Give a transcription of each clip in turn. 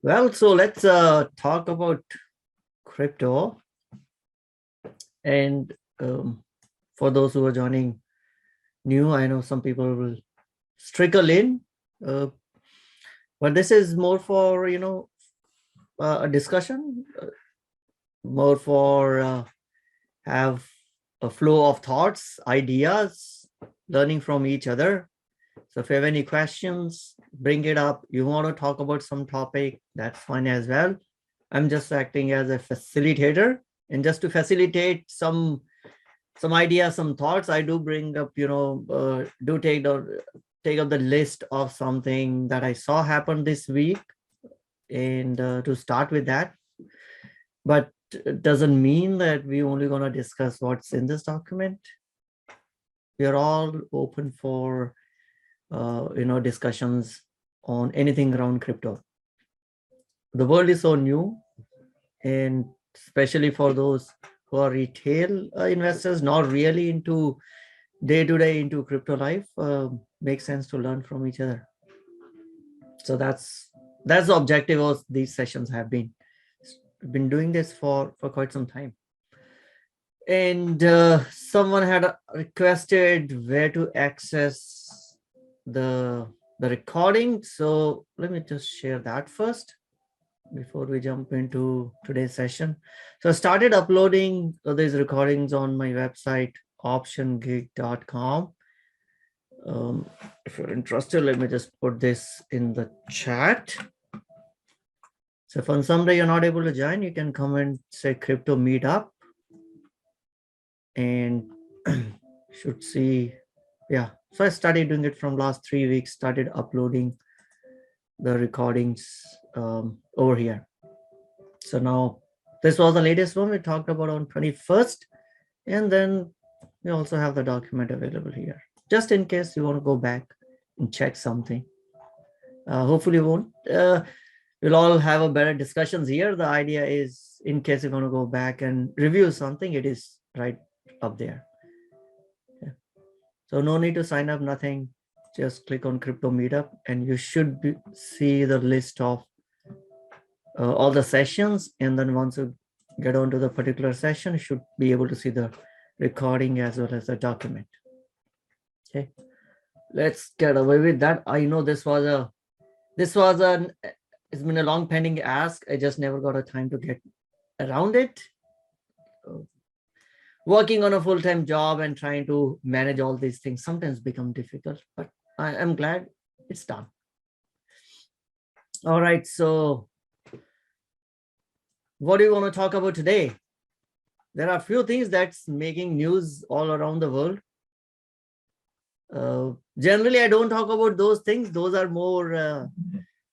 Well, so let's talk about crypto. And for those who are joining new, I know some people will trickle in, uh, but this is more for, a discussion, more for have a flow of thoughts, ideas, learning from each other. So if you have any questions, bring it up. You want to talk about some topic, that's fine as well. I'm just acting as a facilitator, and just to facilitate some ideas, some thoughts, I do bring up, do take up the list of something that I saw happen this week, and to start with that. But it doesn't mean that we only going to discuss what's in this document. We are all open for discussions on anything around crypto. The world is so new, and especially for those who are retail investors, not really into day-to-day into crypto life, makes sense to learn from each other. So that's the objective of these sessions have been. We've been doing this for quite some time. And someone had requested where to access the recording. So let me just share that first before we jump into today's session. So I started uploading these recordings on my website, optiongig.com. If you're interested, let me just put this in the chat. So if on some day you're not able to join, you can come and say crypto meetup, and should see, yeah. So I started doing it from last 3 weeks, started uploading the recordings over here. So now this was the latest one we talked about on 21st. And then we also have the document available here, just in case you want to go back and check something. Hopefully you won't. We'll all have a better discussions here. The idea is, in case you want to go back and review something, it is right up there. Yeah. So no need to sign up, nothing. Just click on Crypto Meetup and you should see the list of all the sessions. And then once you get onto the particular session, you should be able to see the recording as well as the document. Okay, let's get away with that. I know it's been a long pending ask. I just never got a time to get around it. Working on a full-time job and trying to manage all these things sometimes become difficult, but I'm glad it's done. All right, so what do you want to talk about today? There are a few things that's making news all around the world. Generally, I don't talk about those things. Those are more,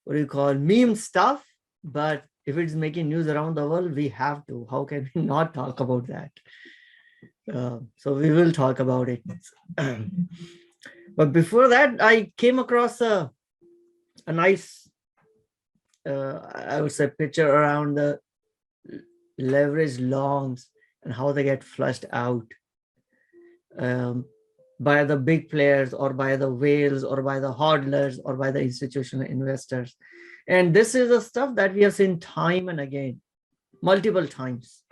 what do you call, meme stuff. But if it's making news around the world, we have to. How can we not talk about that? So we will talk about it. But before that, I came across a nice, I would say, picture around the leverage longs and how they get flushed out by the big players or by the whales or by the hodlers or by the institutional investors. And this is the stuff that we have seen time and again, multiple times,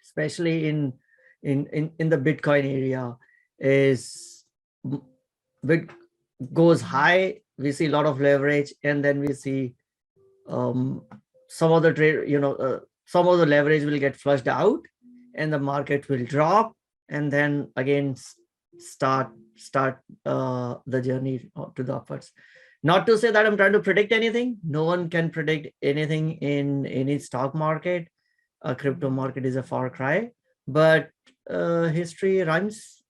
especially in the Bitcoin area. Is Bit goes high, we see a lot of leverage, and then we see some of the trade, some of the leverage will get flushed out and the market will drop, and then again start the journey to the upwards. Not to say that I'm trying to predict anything. No one can predict anything in any stock market. A crypto market is a far cry, but history rhymes,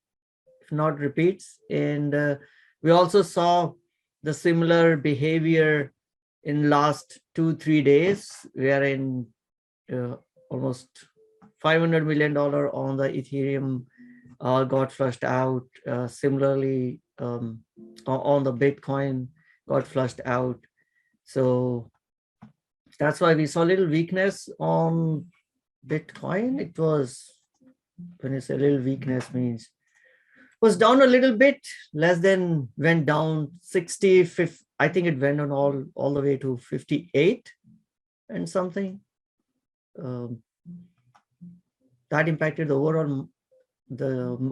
if not repeats. And we also saw the similar behavior in last 2-3 days, wherein almost $500 million on the Ethereum got flushed out. Similarly, on the Bitcoin got flushed out. So that's why we saw a little weakness on Bitcoin. It was, when you say a little weakness, means was down a little bit, less than, went down 60, 50, I think it went on all the way to 58. and something. That impacted the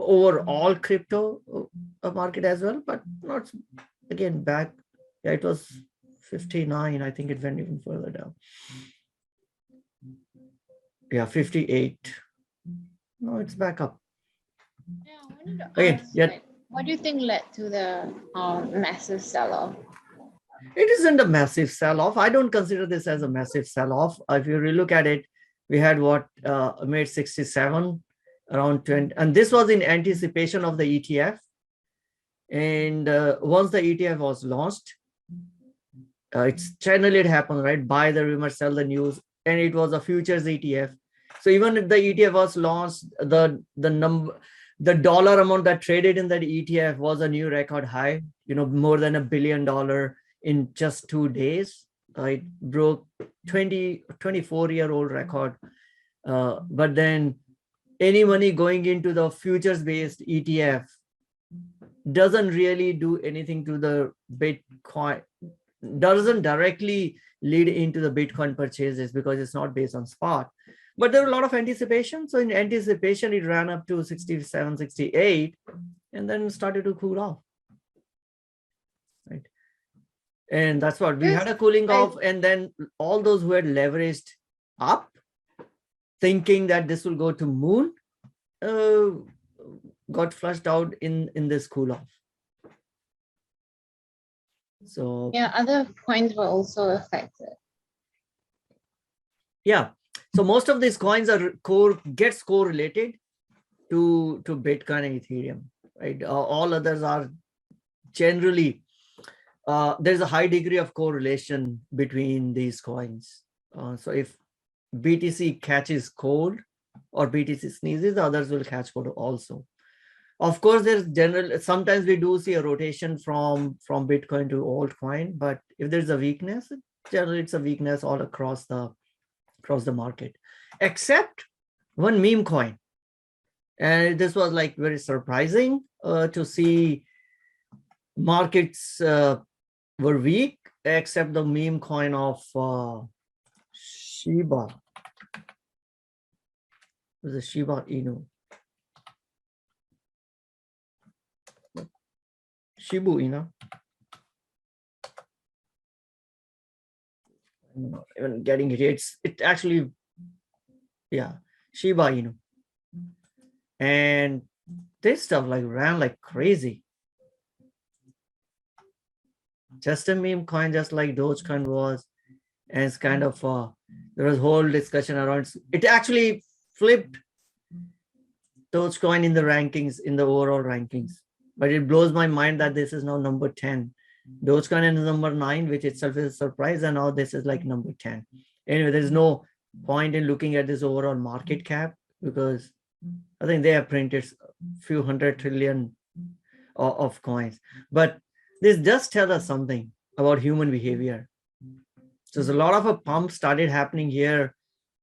overall crypto market as well, but not again back. Yeah, it was 59. I think it went even further down. Yeah, 58. No, it's back up. Yeah, I wanted to Okay, ask, yeah. like, what do you think led to the massive sell-off? It isn't a massive sell-off. I don't consider this as a massive sell-off. If you look at it, we had what made 67 around 20, and this was in anticipation of the ETF. And once the ETF was launched, it's generally it happened, right? Buy the rumor, sell the news, and it was a futures ETF. So even if the ETF was launched, the dollar amount that traded in that ETF was a new record high. More than $1 billion in just 2 days. It broke 24-year-old record. But then any money going into the futures-based ETF doesn't really do anything to the Bitcoin, doesn't directly lead into the Bitcoin purchases because it's not based on spot. But there are a lot of anticipation. So in anticipation, it ran up to 67, 68, and then started to cool off. Right. And that's what we had a cooling off, and then all those who had leveraged up, thinking that this will go to moon, got flushed out in this cool off. So yeah, other coins were also affected. Yeah, so most of these coins are gets correlated to Bitcoin and Ethereum, right? All others are generally there's a high degree of correlation between these coins. So if BTC catches cold or BTC sneezes, the others will catch cold also. Of course, there's sometimes we do see a rotation from Bitcoin to altcoin, but if there's a weakness, generally it's a weakness all across the market, except one meme coin. And this was like very surprising to see markets were weak, except the meme coin of Shiba. It was a Shiba Inu. Shibu Inu. I'm not even getting it. It actually, yeah, Shiba Inu. And this stuff like ran like crazy. Just a meme coin, just like Dogecoin was. And it's kind of, there was whole discussion around, it actually flipped Dogecoin in the rankings, in the overall rankings. But it blows my mind that this is now number 10. Dogecoin is number 9, which itself is a surprise. And now this is like number 10. Anyway, there's no point in looking at this overall market cap because I think they have printed a few 100 trillion of coins. But this does tell us something about human behavior. So there's a lot of a pump started happening here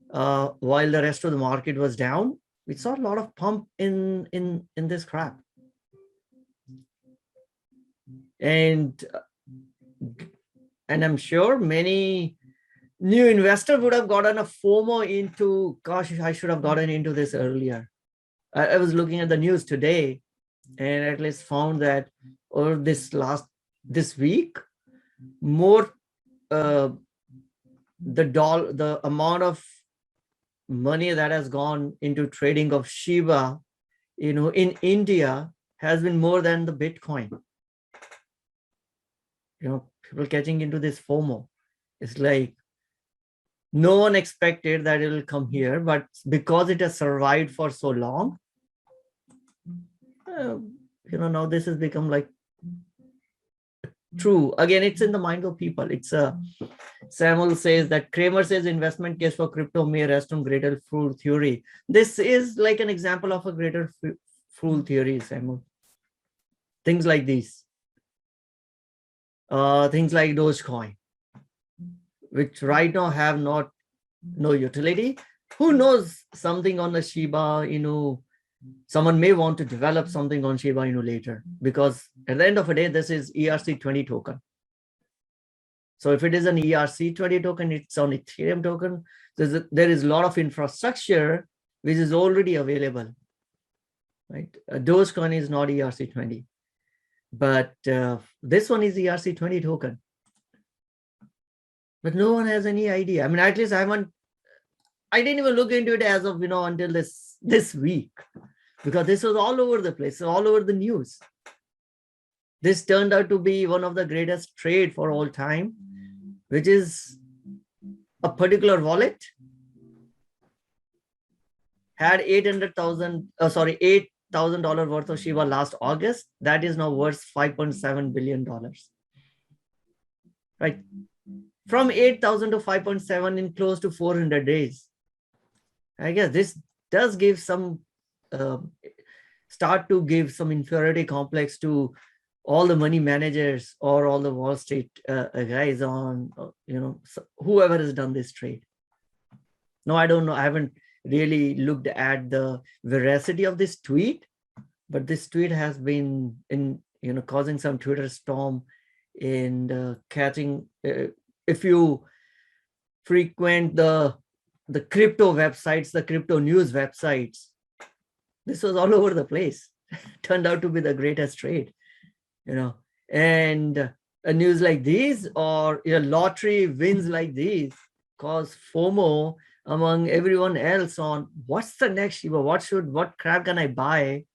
while the rest of the market was down. We saw a lot of pump in this crap. And I'm sure many new investors would have gotten a FOMO into, gosh, I should have gotten into this earlier. I was looking at the news today and at least found that over this week, more the amount of money that has gone into trading of Shiba, in India has been more than the Bitcoin. People getting into this FOMO. It's like no one expected that it will come here, but because it has survived for so long, now this has become like true. Again, it's in the mind of people. It's Samuel says that Kramer says investment case for crypto may rest on greater fool theory. This is like an example of a greater fool theory, Samuel. Things like these. Things like Dogecoin, which right now have no utility. Who knows something on the Shiba Inu? Someone may want to develop something on Shiba Inu later, because at the end of the day, this is ERC20 token. So if it is an ERC20 token, it's on Ethereum token. There is a lot of infrastructure which is already available, right? Dogecoin is not ERC20, but this one is ERC20 token. But no one has any idea. I mean, at least I didn't even look into it as of, until this week, because this was all over the place, all over the news. This turned out to be one of the greatest trade for all time, which is a particular wallet had $8,000 worth of Shiba last August. That is now worth $5.7 billion, right? From 8,000 to 5.7 in close to 400 days. I guess this does give some, start to give some inferiority complex to all the money managers or all the Wall Street guys on, whoever has done this trade. No, I don't know. I haven't really looked at the veracity of this tweet, but this tweet has been causing some Twitter storm and catching. If you frequent the crypto websites, the crypto news websites, this was all over the place. Turned out to be the greatest trade, and a news like these or lottery wins like these cause FOMO among everyone else on what's the next Shiba, what crap can I buy,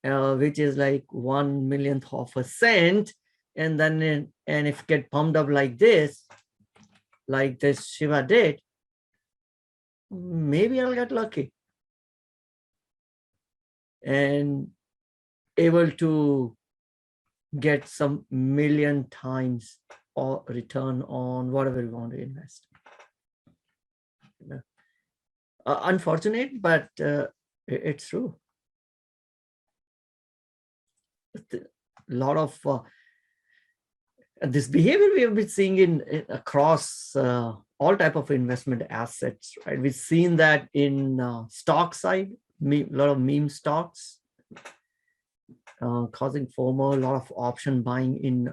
which is like 1/1,000,000th of a cent, and then and if get pumped up like this Shiba did, maybe I'll get lucky and able to get some million times or return on whatever you want to invest. Unfortunate, but it's true. A lot of this behavior we have been seeing in across all type of investment assets, right? We've seen that in stock side, a lot of meme stocks causing FOMO, a lot of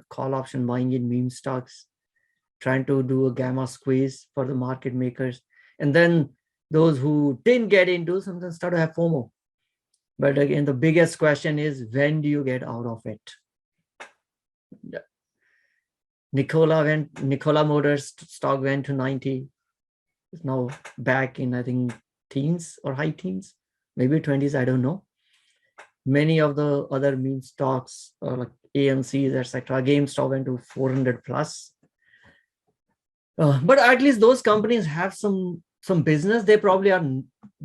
call option buying in meme stocks, trying to do a gamma squeeze for the market makers. And then those who didn't get into sometimes start to have FOMO. But again, the biggest question is, when do you get out of it? Nikola Motors stock went to 90. It's now back in, I think, teens or high teens, maybe 20s, I don't know. Many of the other meme stocks like AMCs, etc., GameStop went to 400 plus. But at least those companies have some business. They probably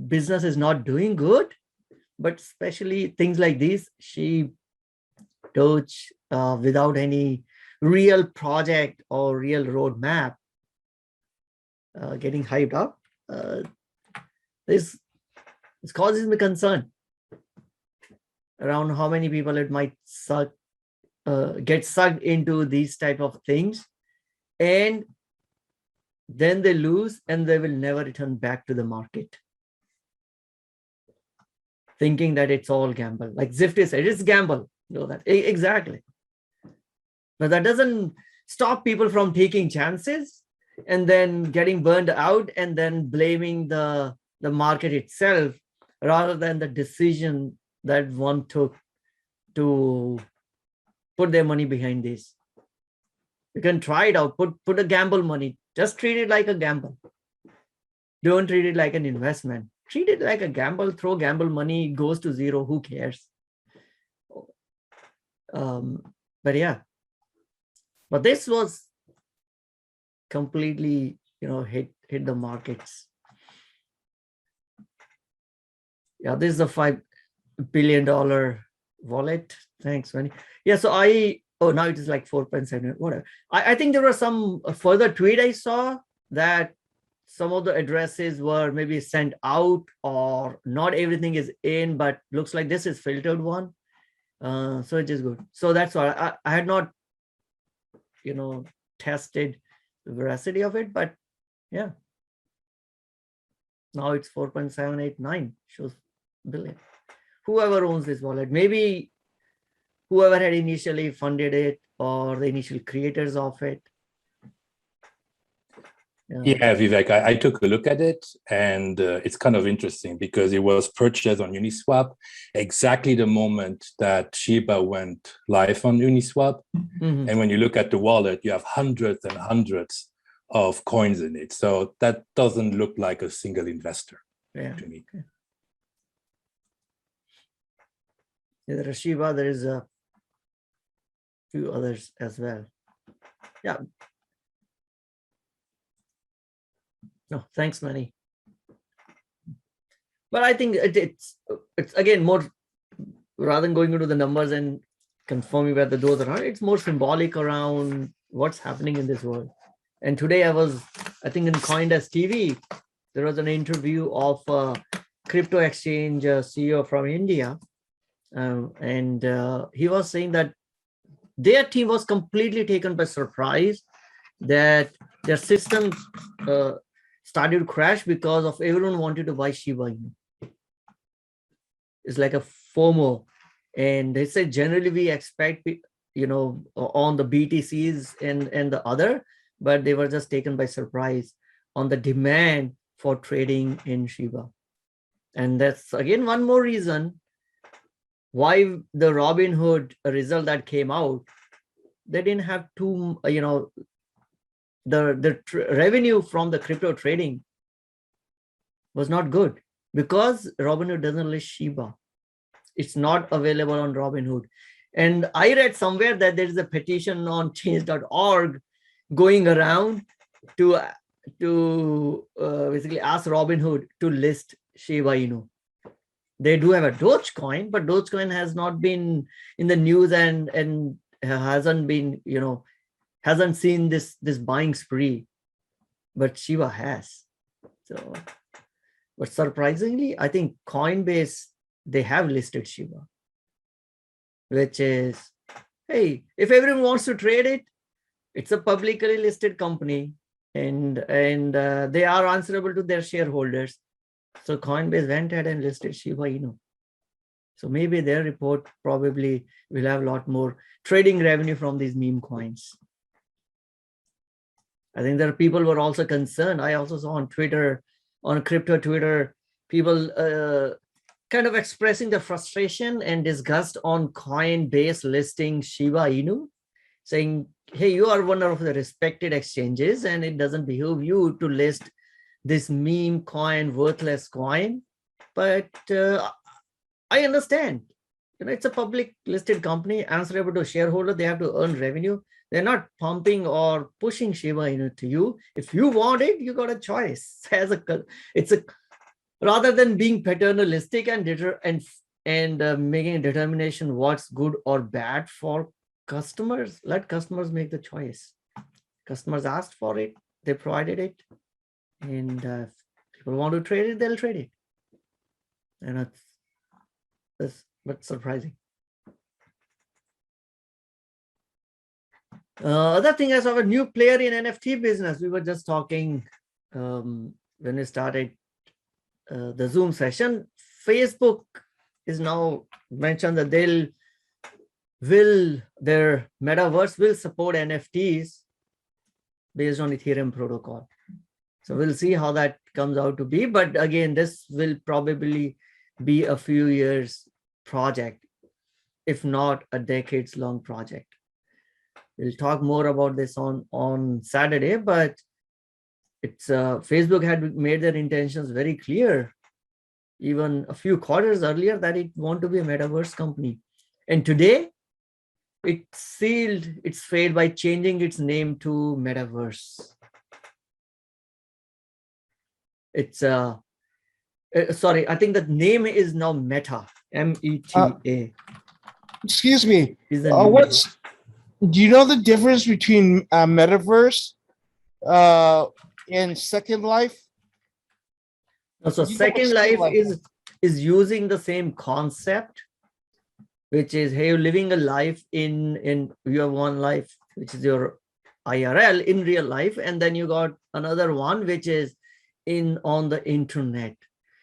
business is not doing good, but especially things like these, Doge, without any real project or real roadmap, getting hyped up, this causes me concern around how many people it might get sucked into these type of things, and then they lose and they will never return back to the market, thinking that it's all gamble. Like Zifty said, it's gamble. That exactly. But that doesn't stop people from taking chances and then getting burned out and then blaming the market itself rather than the decision that one took to put their money behind this. You can try it out, put a gamble money, just treat it like a gamble. Don't treat it like an investment. Treat it like a gamble, throw gamble money, goes to zero, who cares? But yeah, but this was completely, hit the markets. Yeah, this is a $5 billion wallet. Thanks, Manny. Yeah, so now it is like 4.7, whatever. I think there was some further tweet I saw that some of the addresses were maybe sent out or not everything is in, but looks like this is filtered one. So it is good. So that's why I had not, tested the veracity of it, but yeah. Now it's 4.789 shows billion. Whoever owns this wallet, maybe whoever had initially funded it or the initial creators of it, Yeah, Vivek, I took a look at it, and it's kind of interesting because it was purchased on Uniswap exactly the moment that Shiba went live on Uniswap. Mhm. And when you look at the wallet, you have hundreds and hundreds of coins in it. So that doesn't look like a single investor to me. Okay. Yeah, there is Shiba, there is a few others as well. Yeah. No, thanks, Manny. But I think it's again more, rather than going into the numbers and confirming whether those are not, it's more symbolic around what's happening in this world. And today I think in CoinDesk TV, there was an interview of a crypto exchange CEO from India. And he was saying that their team was completely taken by surprise that their systems started to crash because of everyone wanted to buy Shiba Inu. It's like a FOMO. And they said generally we expect, on the BTCs and the other, but they were just taken by surprise on the demand for trading in Shiba. And that's again one more reason why the Robinhood result that came out, they didn't have too, the revenue from the crypto trading was not good because Robinhood doesn't list Shiba. It's not available on Robinhood. And I read somewhere that there is a petition on change.org going around to basically ask Robinhood to list Shiba Inu. They do have a Dogecoin, but Dogecoin has not been in the news and hasn't been, hasn't seen this buying spree, but Shiba has. So, but surprisingly, I think Coinbase, they have listed Shiba, which is, hey, if everyone wants to trade it, it's a publicly listed company, and they are answerable to their shareholders. So Coinbase went ahead and listed Shiba Inu. So maybe their report probably will have a lot more trading revenue from these meme coins. I think there are people who are also concerned. I also saw on Twitter, on crypto Twitter, people kind of expressing the frustration and disgust on Coinbase listing Shiba Inu, saying, hey, you are one of the respected exchanges and it doesn't behoove you to list this meme coin, worthless coin. But I understand, it's a public listed company, answerable to shareholder. They have to earn revenue. They're not pumping or pushing Shiba Inu to you. If you want it, you got a choice. Rather than being paternalistic and making a determination what's good or bad for customers, let customers make the choice. Customers asked for it, they provided it, and if people want to trade it, they'll trade it. And that's surprising. Other thing, I saw a new player in NFT business. We were just talking when we started the Zoom session. Facebook is now mentioned that their metaverse will support NFTs based on Ethereum protocol. So we'll see how that comes out to be. But again, this will probably be a few years project, if not a decades-long project. We'll talk more about this on Saturday, but it's Facebook had made their intentions very clear, even a few quarters earlier, that it want to be a metaverse company. And today, it sealed its fate by changing its name to Metaverse. It's sorry, I think the name is now Meta, M-E-T-A. Excuse me. Do you know the difference between Metaverse and Second Life? So Second Life is using the same concept, which is, hey, you're living a life in you have one life, which is your IRL in real life, and then you got another one which is on the internet.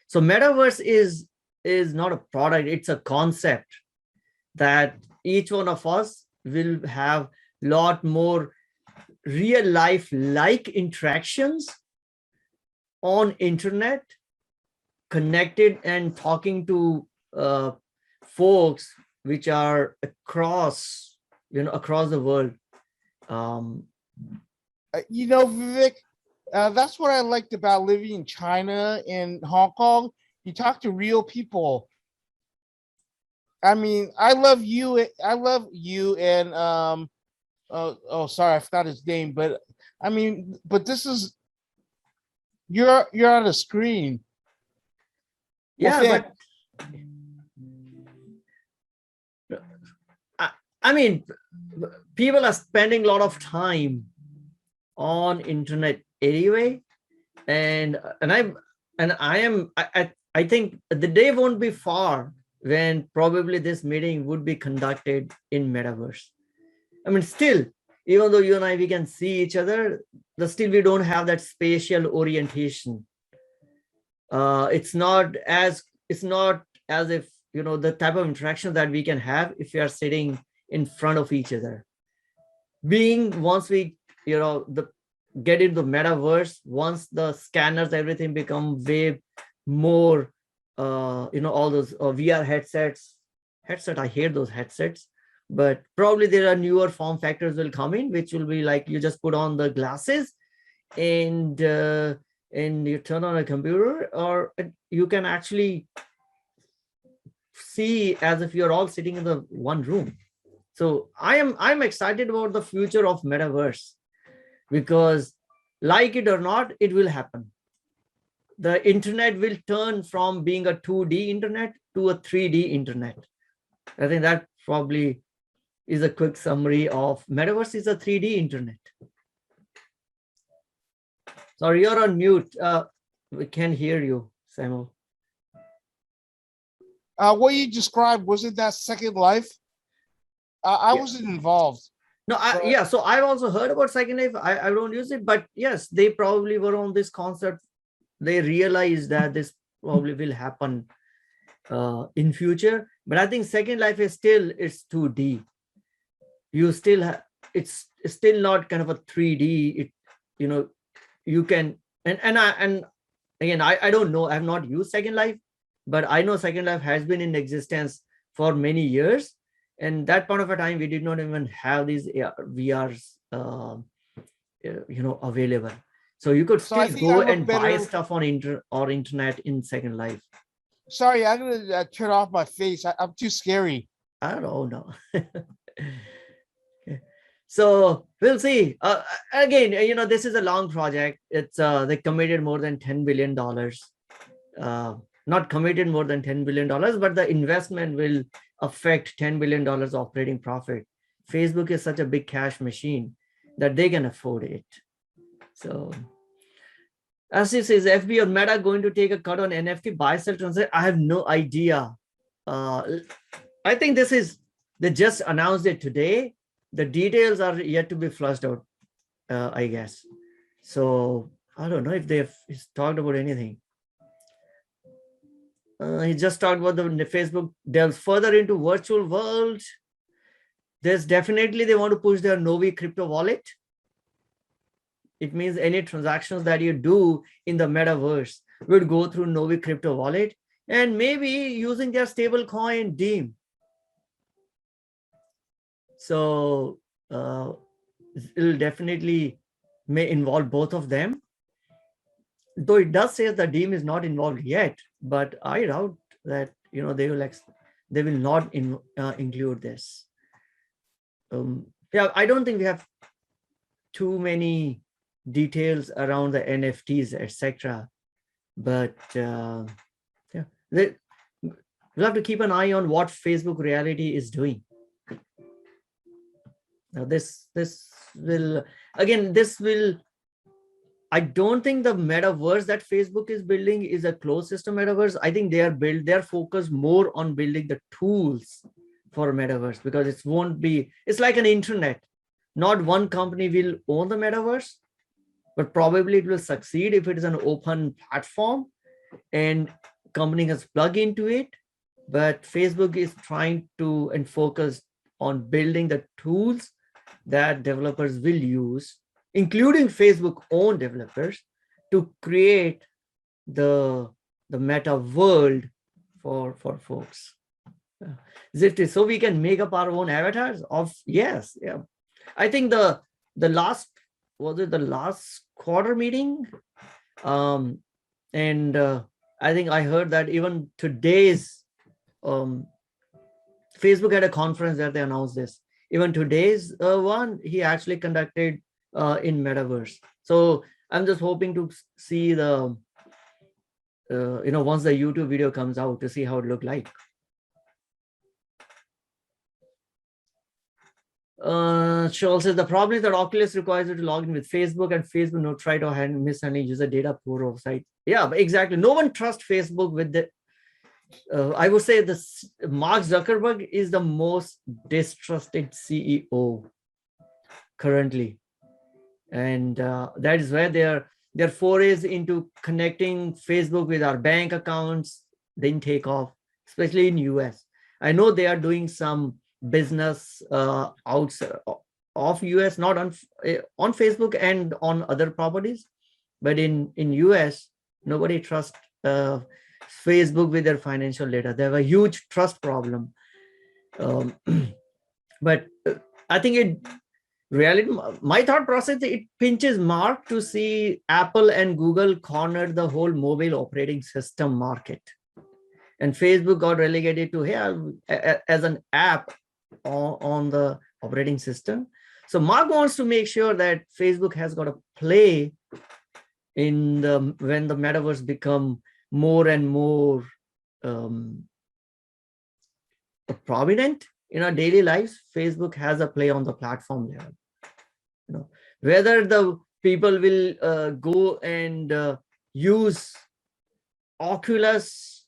So Metaverse is not a product, it's a concept that each one of us will have a lot more real life like interactions on internet, connected and talking to folks which are across, across the world. Vivek, that's what I liked about living in China and Hong Kong. You talk to real people. I mean, I love you and sorry, I forgot his name, but I mean, but this is you're on a screen. Yeah, but I mean, people are spending a lot of time on internet anyway, and I think the day won't be far when probably this meeting would be conducted in metaverse. I mean, still, even though you and I, we can see each other, still we don't have that spatial orientation. It's not as if, the type of interaction that we can have if we are sitting in front of each other. Once we, get into metaverse, once the scanners, everything become way more, all those VR headsets, I hate those headsets, but probably there are newer form factors will come in, which will be like, you just put on the glasses and you turn on a computer, or you can actually see as if you're all sitting in the one room. So I'm excited about the future of metaverse, because like it or not, it will happen. The internet will turn from being a 2D internet to a 3D internet. I think that probably is a quick summary of metaverse is a 3D internet. Sorry, you're on mute. We can't hear you, Samuel. What you described, wasn't that Second Life? I wasn't involved. No, so I've also heard about Second Life. I don't use it, but yes, they probably were on this concept. They realized that this probably will happen in future. But I think Second Life is it's 2D. You still have, it's still not kind of a 3D. You can, and again, I don't know. I have not used Second Life, but I know Second Life has been in existence for many years. And that point of a time, we did not even have these VRs, available. So you could still go and buy stuff on internet in Second Life. Sorry, I'm gonna turn off my face. I'm too scary. I don't know. So we'll see. Again, this is a long project. It's they committed more than $10 billion. Not committed more than $10 billion, but the investment will affect $10 billion operating profit. Facebook is such a big cash machine that they can afford it. So, as it says, FB or Meta going to take a cut on NFT buy sell transaction? I have no idea. I think they just announced it today. The details are yet to be flushed out, I guess. So I don't know if they've talked about anything. He just talked about the Facebook delves further into virtual world. There's definitely, they want to push their Novi crypto wallet. It means any transactions that you do in the metaverse will go through Novi crypto wallet, and maybe using their stable coin Deem. So it'll definitely may involve both of them. Though it does say that Deem is not involved yet, but I doubt that they will not include this. I don't think we have too many details around the NFTs, etc. But we'll have to keep an eye on what Facebook Reality is doing. Now this will, I don't think the metaverse that Facebook is building is a closed system metaverse. I think they're focused more on building the tools for metaverse, because it's like an internet. Not one company will own the metaverse, but probably it will succeed if it is an open platform and company has plug into it. But Facebook is trying to and focus on building the tools that developers will use including Facebook own developers, to create the meta world for folks. Zifty, so we can make up our own avatars of, yes, yeah. I think the last, was it the last quarter meeting? And I think I heard that even today's Facebook had a conference that they announced this. Even today's one, he actually conducted in Metaverse. So I'm just hoping to see the, once the YouTube video comes out, to see how it looked like. Seoul says the problem is that Oculus requires you to log in with Facebook, and Facebook no try to mishandle user data poor oversight. Yeah, exactly. No one trusts Facebook with the. I would say this Mark Zuckerberg is the most distrusted CEO currently, and that is where their forays into connecting Facebook with our bank accounts didn't take off, especially in US. I know they are doing some business outside of US, not on Facebook and on other properties, but in US, nobody trusts Facebook with their financial data. They have a huge trust problem. But I think it reality, my thought process, it pinches Mark to see Apple and Google corner the whole mobile operating system market, and Facebook got relegated to here as an app on the operating system. So Mark wants to make sure that Facebook has got a play in when the metaverse become more and more prominent in our daily lives. Facebook has a play on the platform level. Whether the people will go and use Oculus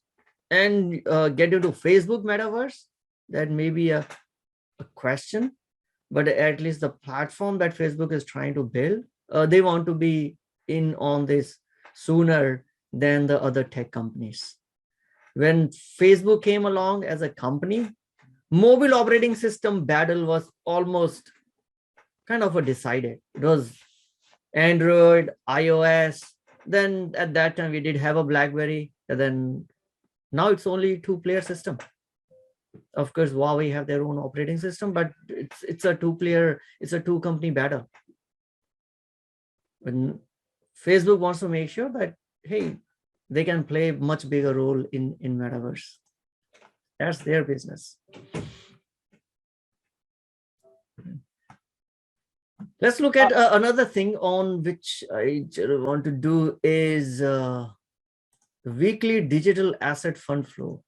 and get into Facebook metaverse, that may be a question, but at least the platform that Facebook is trying to build, they want to be in on this sooner than the other tech companies. When Facebook came along as a company, mobile operating system battle was almost kind of a decided. It was Android, iOS. Then at that time we did have a BlackBerry, and then now it's only two-player system. Of course, Huawei have their own operating system, but it's a two-player, it's a two-company battle. When Facebook wants to make sure that, hey, they can play a much bigger role in metaverse. That's their business. Let's look at another thing on which I want to do is weekly digital asset fund flow.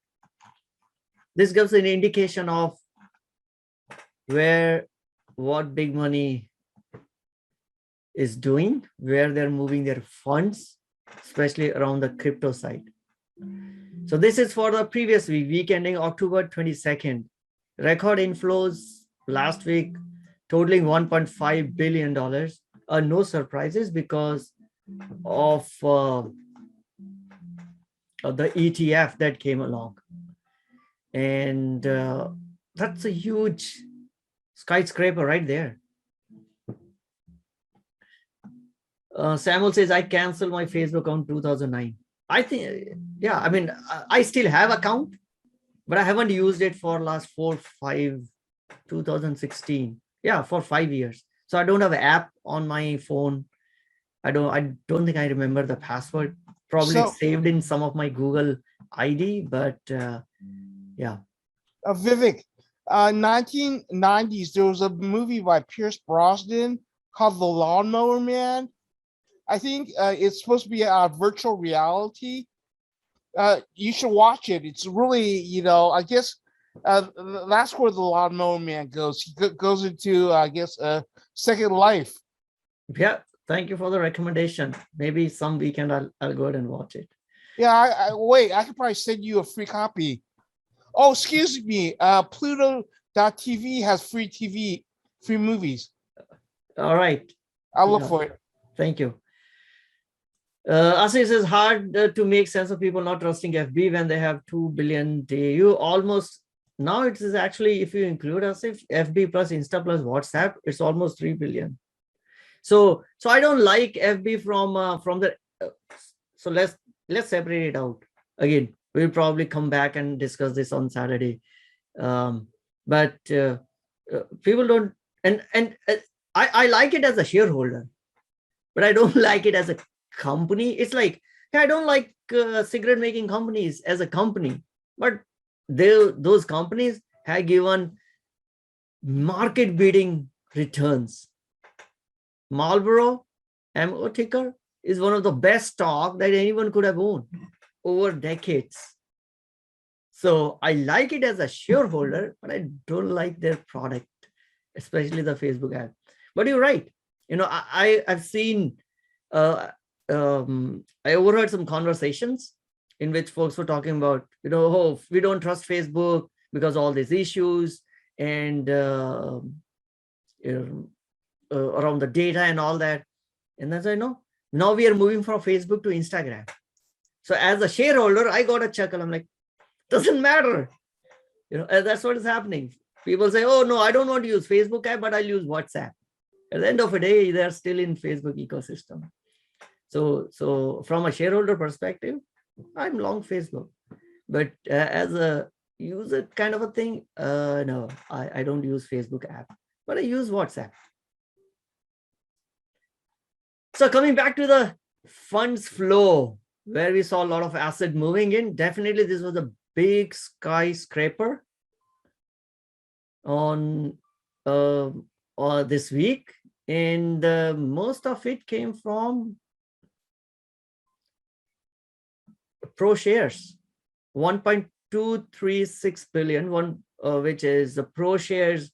This gives an indication of what big money is doing, where they're moving their funds, especially around the crypto side. So this is for the previous week ending October 22nd. Record inflows last week totaling $1.5 billion. No surprises because of the ETF that came along. And that's a huge skyscraper right there. Samuel says, I canceled my Facebook account 2009. I think, yeah, I mean, I still have account, but I haven't used it for last 2016. Yeah, for 5 years. So I don't have an app on my phone. I don't think I remember the password. Probably it's saved in some of my Google ID, but yeah. Vivek, 1990s, there was a movie by Pierce Brosnan called The Lawnmower Man. I think it's supposed to be a virtual reality. You should watch it. It's really, I guess that's where the Lawnmower Man goes. He goes into, I guess, a second life. Yeah, thank you for the recommendation. Maybe some weekend I'll go ahead and watch it. Yeah, wait, I could probably send you a free copy. Oh, excuse me. Pluto.tv has free movies. All right. I'll look for it. Thank you. Asif says, hard to make sense of people not trusting FB when they have 2 billion DAU. Almost, now it is actually, if you include Asif, FB plus Insta plus WhatsApp, it's almost 3 billion. So I don't like FB from the. So let's separate it out. Again, we'll probably come back and discuss this on Saturday. But people don't, and I like it as a shareholder, but I don't like it as a company. It's like, hey, I don't like cigarette making companies as a company, but those companies have given market beating returns. Marlboro, MO ticker, is one of the best stock that anyone could have owned over decades. So I like it as a shareholder, but I don't like their product, especially the Facebook ad. But you're right. You know, I've seen, I overheard some conversations in which folks were talking about, you know, oh, we don't trust Facebook because all these issues and around the data and all that. And then I know now we are moving from Facebook to Instagram. So as a shareholder, I got a chuckle. I'm like, doesn't matter. You know, that's what is happening. People say, oh no, I don't want to use Facebook app, but I'll use WhatsApp. At the end of the day, they're still in Facebook ecosystem. So from a shareholder perspective, I'm long Facebook. But as a user kind of a thing, no, I don't use Facebook app, but I use WhatsApp. So coming back to the funds flow, where we saw a lot of asset moving in, definitely this was a big skyscraper on this week, and most of it came from pro shares, 1.236 billion, which is the pro shares.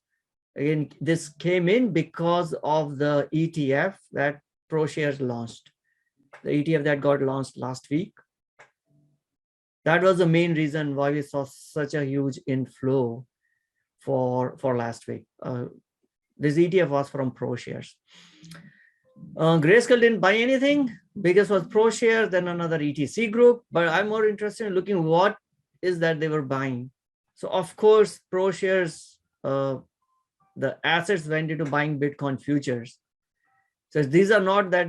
Again, this came in because of the ETF that pro shares launched, the ETF that got launched last week. That was the main reason why we saw such a huge inflow for last week. This ETF was from pro shares. Grayscale didn't buy anything. Biggest was pro shares, then another ETC group. But I'm more interested in looking what is that they were buying. So of course, pro shares, the assets went into buying Bitcoin futures. So these are not that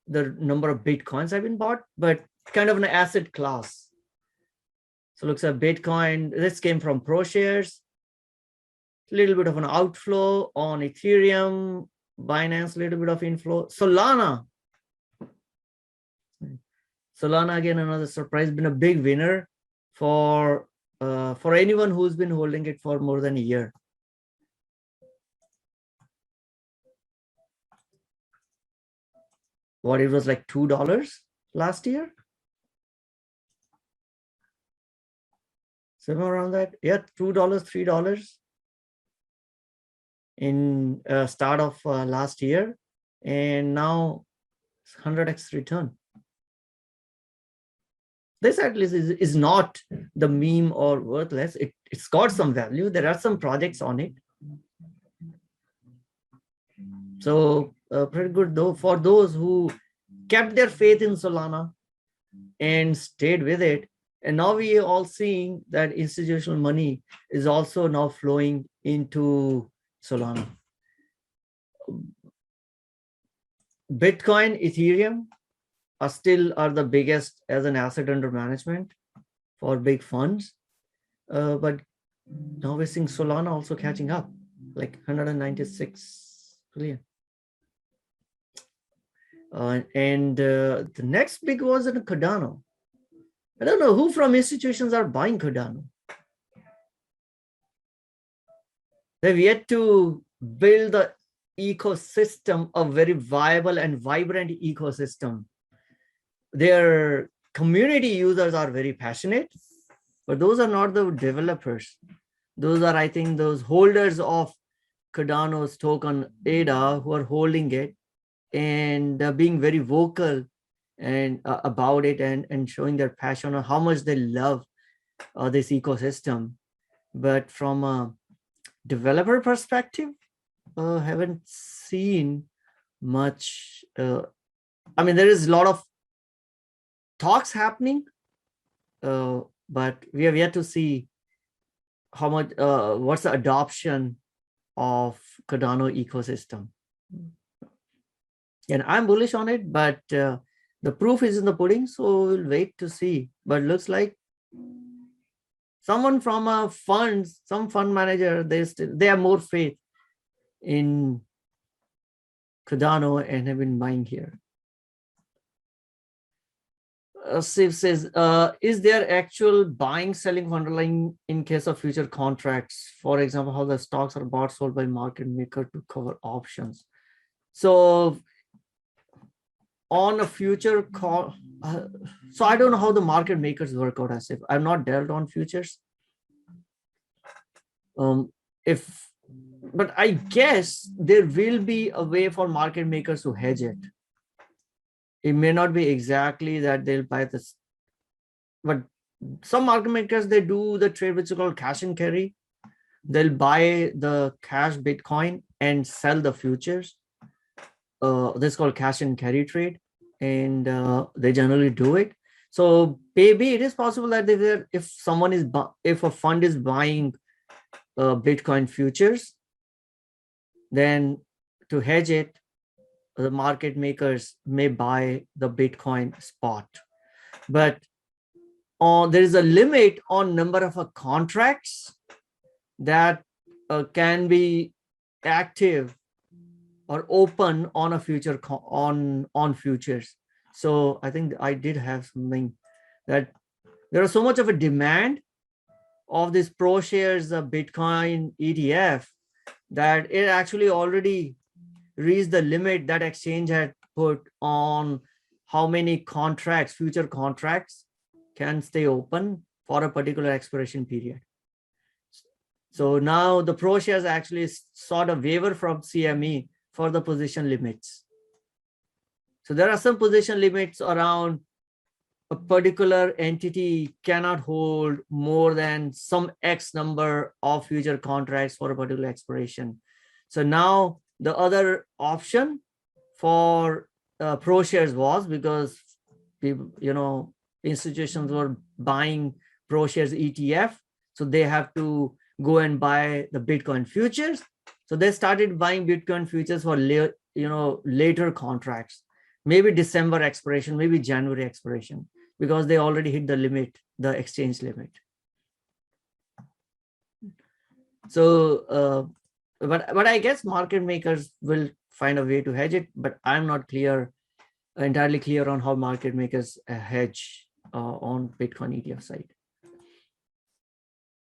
the number of Bitcoins have been bought, but kind of an asset class. So looks at Bitcoin. This came from pro shares. A little bit of an outflow on Ethereum, Binance, a little bit of inflow. Solana again, another surprise, been a big winner for anyone who's been holding it for more than a year. What, it was like $2 last year? Somewhere around that. Yeah, $2, $3 in start of last year, and now 100x return. This at least is not the meme or worthless. It's got some value. There are some projects on it. So pretty good though for those who kept their faith in Solana and stayed with it. And now we are all seeing that institutional money is also now flowing into Solana. Bitcoin, Ethereum are the biggest as an asset under management for big funds. But now we're seeing Solana also catching up, like 196 billion. And the next big was in Cardano. I don't know who from institutions are buying Cardano. They've yet to build the ecosystem, a very viable and vibrant ecosystem. Their community users are very passionate, but those are not the developers. Those are, I think, those holders of Cardano's token ADA who are holding it and being very vocal and about it and showing their passion on how much they love this ecosystem. But from a developer perspective, haven't seen much. I mean, there is a lot of talks happening, but we have yet to see how much, what's the adoption of Cardano ecosystem. And I'm bullish on it, but the proof is in the pudding, so we'll wait to see. But looks like someone from a fund, some fund manager, they have more faith in Cardano and have been buying here. Siv says, is there actual buying, selling of underlying in case of future contracts? For example, how the stocks are bought, sold by market maker to cover options. So on a future call, so I don't know how the market makers work out, as if I'm not dealt on futures. But I guess there will be a way for market makers to hedge it. It may not be exactly that they'll buy this, but some market makers, they do the trade which is called cash and carry. They'll buy the cash Bitcoin and sell the futures. This is called cash and carry trade, and they generally do it. So maybe it is possible that if a fund is buying Bitcoin futures, then to hedge it, the market makers may buy the Bitcoin spot. But there is a limit on number of contracts that can be active or open on a future on futures. So I think I did have something that there is so much of a demand of this pro shares of Bitcoin ETF that it actually already reached the limit that exchange had put on how many contracts, future contracts, can stay open for a particular expiration period. So now the pro shares actually sought a waiver from CME for the position limits. So there are some position limits around a particular entity cannot hold more than some X number of future contracts for a particular expiration. So now the other option for pro shares was, because people, institutions were buying pro shares ETF, so they have to go and buy the Bitcoin futures. So they started buying Bitcoin futures for later contracts, maybe December expiration, maybe January expiration, because they already hit the limit, the exchange limit. So, but I guess market makers will find a way to hedge it, but I'm not entirely clear on how market makers hedge on Bitcoin ETF side.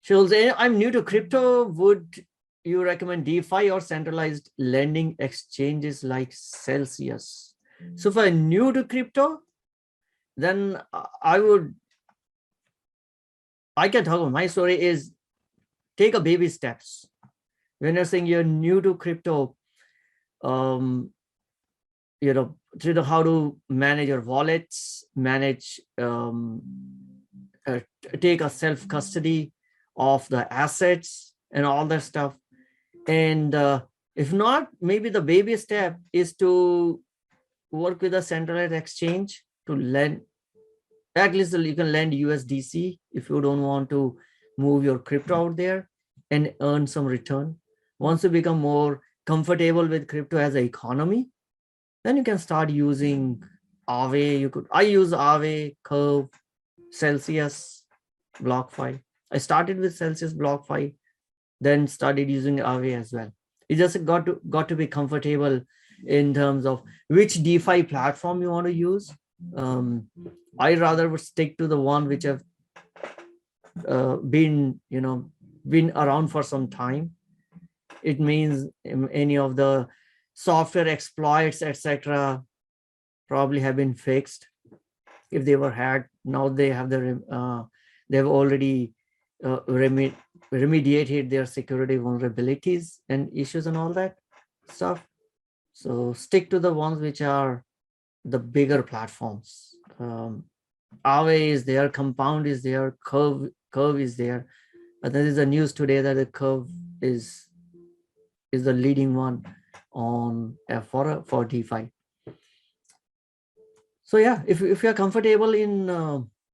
Schultz, I'm new to crypto. Would you recommend DeFi or centralized lending exchanges like Celsius? So for new to crypto, then I can talk about my story is take a baby steps. When you're saying you're new to crypto, to know how to manage your wallets, take a self-custody of the assets and all that stuff. And if not, maybe the baby step is to work with a centralized exchange to lend. At least you can lend USDC if you don't want to move your crypto out there and earn some return. Once you become more comfortable with crypto as an economy, then you can start using Aave. I use Aave, Curve, Celsius, BlockFi. I started with Celsius, BlockFi, then started using Aave as well. You just got to be comfortable in terms of which DeFi platform you want to use. I rather would stick to the one which have been around for some time. It means any of the software exploits, etc., probably have been fixed. If they were hacked, now they have they've already remediated their security vulnerabilities and issues and all that stuff. So stick to the ones which are the bigger platforms. Aave is there, Compound is there, Curve is there. But there is a news today that the Curve is the leading one on for DeFi. So yeah, if you're comfortable in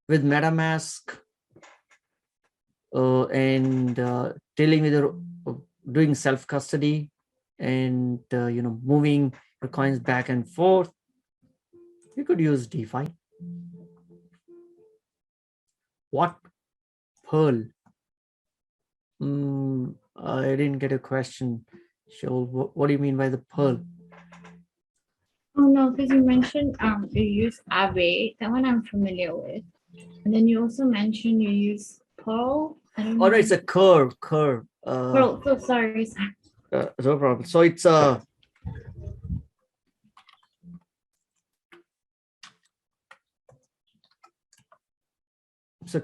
with MetaMask and dealing with doing self-custody and moving or coins back and forth, you could use DeFi. What pearl? I didn't get a question. Seoul, what do you mean by the pearl? Oh no, because you mentioned you use Aave. That one I'm familiar with. And then you also mentioned you use Pearl. I don't Oh, know. no, it's a curve. Pearl. So sorry. No problem. So it's a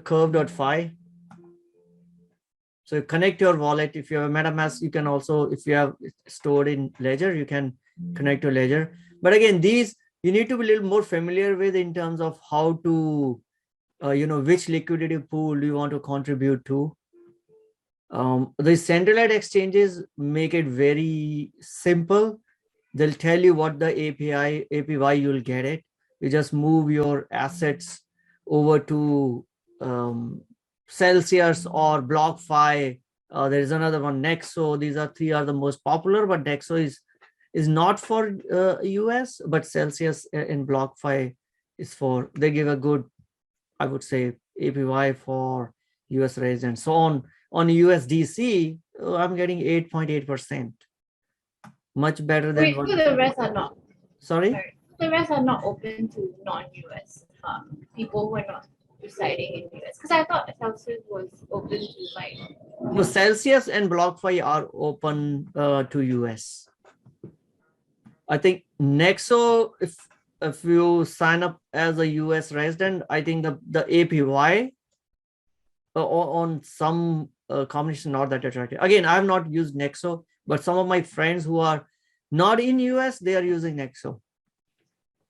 curve.phi. So you connect your wallet. If you have a MetaMask, you can also, if you have stored in Ledger, you can connect to Ledger. But again, these you need to be a little more familiar with in terms of how to, which liquidity pool do you want to contribute to. The centralized exchanges make it very simple. They'll tell you what the APY you'll get it. You just move your assets over to Celsius or BlockFi. There is another one, Nexo. These are three are the most popular, but Nexo is not for US, but Celsius and BlockFi is for, they give a good, I would say, APY for US residents. So on USDC, I'm getting 8.8%. Much better than Wait, so the rest are not. Sorry? The rest are not open to non-US people who are not residing in US. Because I thought Celsius was open to like. No, Celsius and BlockFi are open to US. I think Nexo, if you sign up as a US resident, I think the APY on some combination not that attractive. Again, I have not used Nexo, but some of my friends who are not in US, they are using Nexo.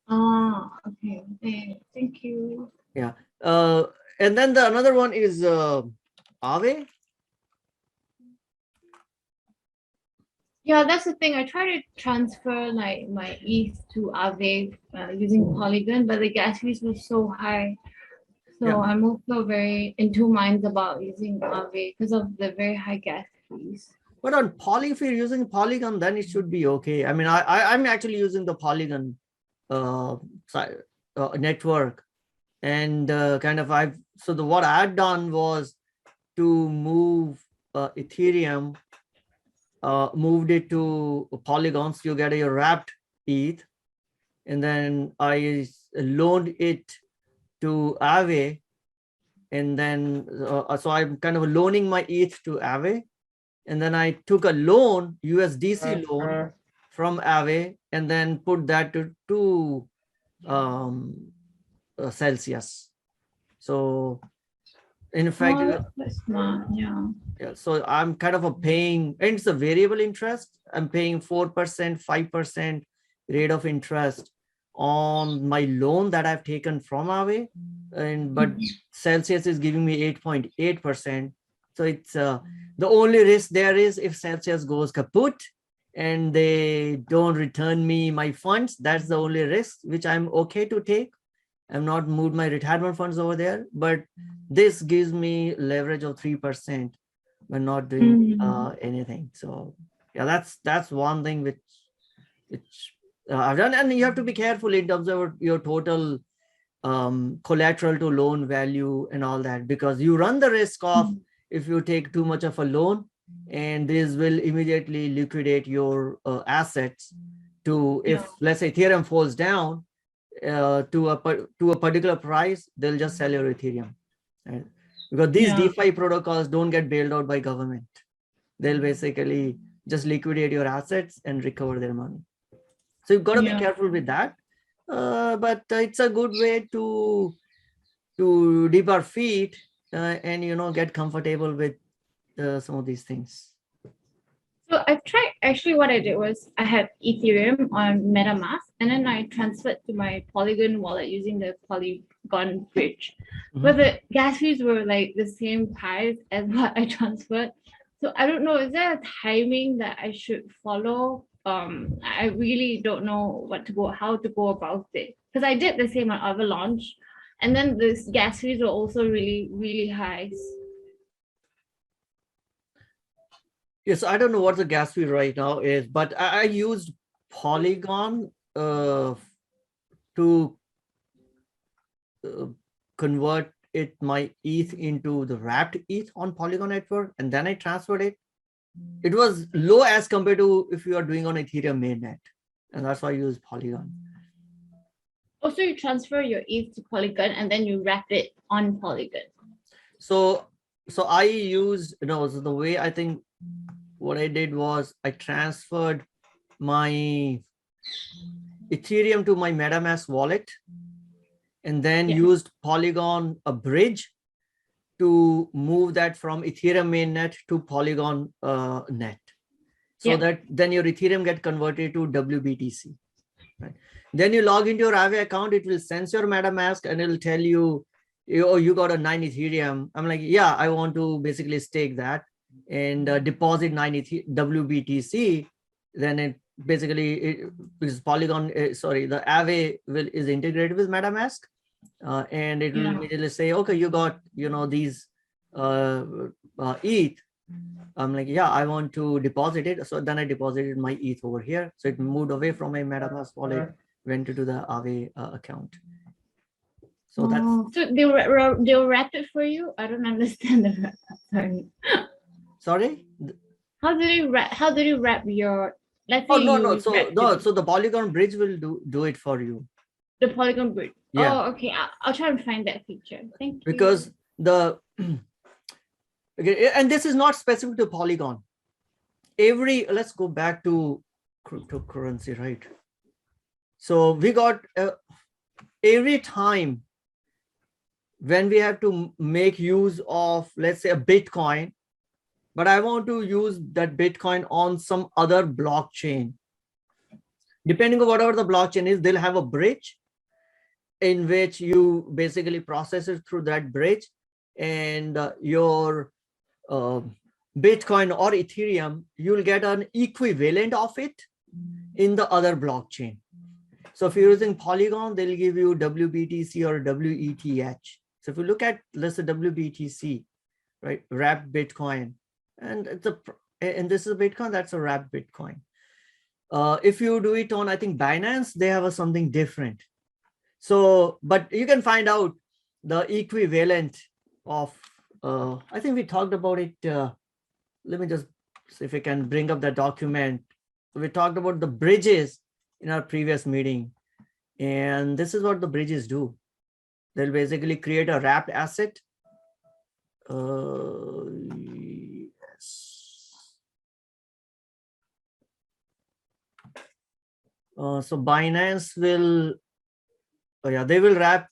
Okay. Thank you. Yeah. And then the another one is Aave. Yeah, that's the thing. I try to transfer like my ETH to Aave using Polygon, but the gas fees were so high. So Yeah. I'm also very in two minds about using Aave because of the very high gas fees. But on Poly, if you're using Polygon, then it should be okay. I mean, I'm actually using the Polygon network, and what I had done was to move Ethereum, moved it to Polygon, so you get your wrapped ETH, and then I loaned it to Aave, and then so I'm kind of loaning my ETH to Aave. And then I took a loan, USDC loan from Aave, and then put that to Celsius. So in fact, That's smart. Yeah. so I'm kind of paying, and it's a variable interest. I'm paying 4%, 5% rate of interest on my loan that I've taken from Aave, but Celsius is giving me 8.8%. So it's the only risk there is if Celsius goes kaput and they don't return me my funds. That's the only risk which I'm okay to take. I've not moved my retirement funds over there, but this gives me leverage of 3% when not doing anything. So yeah, that's one thing which I've done. And you have to be careful in terms of your total collateral to loan value and all that, because you run the risk of if you take too much of a loan, and this will immediately liquidate your assets to, if let's say Ethereum falls down to a particular price, they'll just sell your Ethereum, right? Because these DeFi protocols don't get bailed out by government. They'll basically just liquidate your assets and recover their money. So you've got to be careful with that. But it's a good way to dip our feet and get comfortable with some of these things. So I've tried, actually what I did was I had Ethereum on MetaMask, and then I transferred to my Polygon wallet using the Polygon bridge. But the gas fees were like the same price as what I transferred. So I don't know, is there a timing that I should follow? I really don't know how to go about it. Because I did the same on Avalanche, and then the gas fees were also really, really high. Yes, I don't know what the gas fee right now is, but I used Polygon to convert my ETH into the wrapped ETH on Polygon network, and then I transferred it. It was low as compared to if you are doing on Ethereum mainnet, and that's why I use Polygon. Also, you transfer your ETH to Polygon and then you wrap it on Polygon. So I used, so the way I think what I did was I transferred my Ethereum to my MetaMask wallet, and then used Polygon a bridge to move that from Ethereum mainnet to Polygon net. So that then your Ethereum get converted to WBTC. Right? Then you log into your Aave account, it will sense your MetaMask and it will tell you, oh, you got a 9 Ethereum. I'm like, yeah, I want to basically stake that and deposit 9 WBTC. Then it basically is Polygon, the Aave is integrated with MetaMask. And it will immediately say, okay, you got, these ETH. I'm like, yeah, I want to deposit it. So then I deposited my ETH over here. So it moved away from my MetaMask wallet, went into the Aave account. So that's. So they'll wrap it for you? I don't understand the wrap. Sorry. Sorry? How did you wrap your? Let's say no. So the Polygon bridge will do it for you. The Polygon bridge. Yeah. Oh, okay. I'll try and find that feature. Thank you. Because and this is not specific to Polygon. Let's go back to cryptocurrency, right? So we got every time when we have to make use of, let's say, a Bitcoin, but I want to use that Bitcoin on some other blockchain. Depending on whatever the blockchain is, they'll have a bridge in which you basically process it through that bridge, and your Bitcoin or Ethereum, you'll get an equivalent of it in the other blockchain. So if you're using Polygon, they'll give you WBTC or WETH. So if you look at, let's say, WBTC, right, wrapped Bitcoin, and this is a Bitcoin, that's a wrapped Bitcoin. If you do it on, I think, Binance, they have something different. So, but you can find out the equivalent of, I think we talked about it. Let me just see if I can bring up the document. We talked about the bridges in our previous meeting. And this is what the bridges do. They'll basically create a wrapped asset. So Binance will, they will wrap,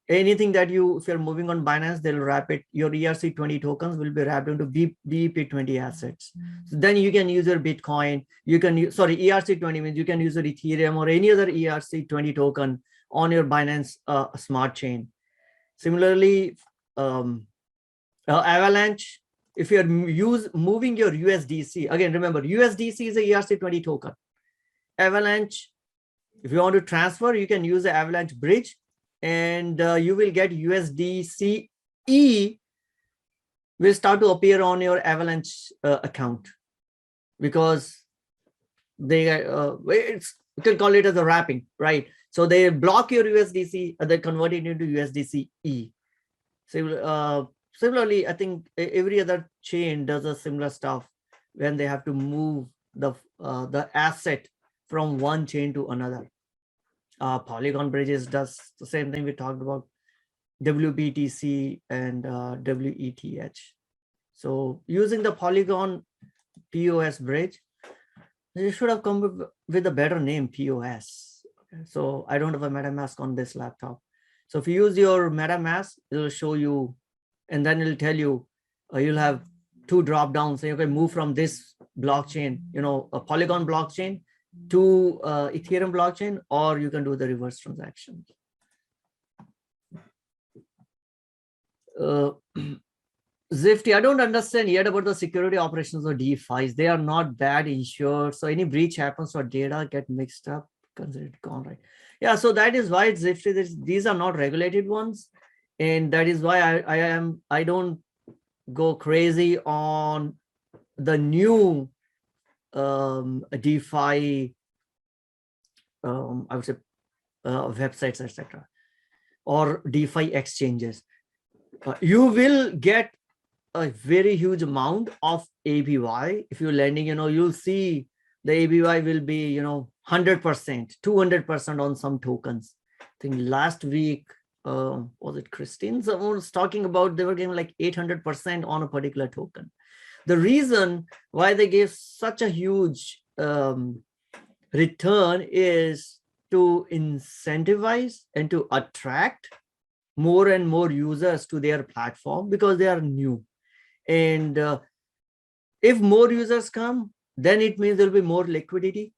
anything that if you're moving on Binance, they'll wrap it. Your ERC20 tokens will be wrapped into BEP20 assets. So then you can use your Bitcoin. You can use, ERC20 means you can use your Ethereum or any other ERC20 token on your Binance smart chain. Similarly, Avalanche, if you're moving your USDC, again, remember, USDC is a ERC20 token. Avalanche, if you want to transfer, you can use the Avalanche bridge, and you will get USDCE will start to appear on your Avalanche account, because they you can call it as a wrapping, right? So they block your USDC, they convert it into USDCE. So similarly, I think every other chain does a similar stuff when they have to move the asset from one chain to another. Polygon bridges does the same thing we talked about, WBTC and WETH. So using the Polygon POS bridge, they should have come with a better name, POS. Okay. So I don't have a MetaMask on this laptop. So if you use your MetaMask, it will show you, and then it'll tell you, you'll have two drop downs. So you can move from this blockchain, a Polygon blockchain to Ethereum blockchain, or you can do the reverse transaction. Zifty, I don't understand yet about the security operations of DeFis. They are not bad insured. So any breach happens or data get mixed up, considered gone, right? Yeah, so that is why Zifty, these are not regulated ones. And that is why I don't go crazy on the new DeFi I would say, websites, etc., or DeFi exchanges, you will get a very huge amount of APY. If you're lending, you'll see the APY will be, 100%, 200% on some tokens. I think last week, was it Christine? Someone was talking about they were getting like 800% on a particular token. The reason why they gave such a huge return is to incentivize and to attract more and more users to their platform because they are new. And if more users come, then it means there'll be more liquidity.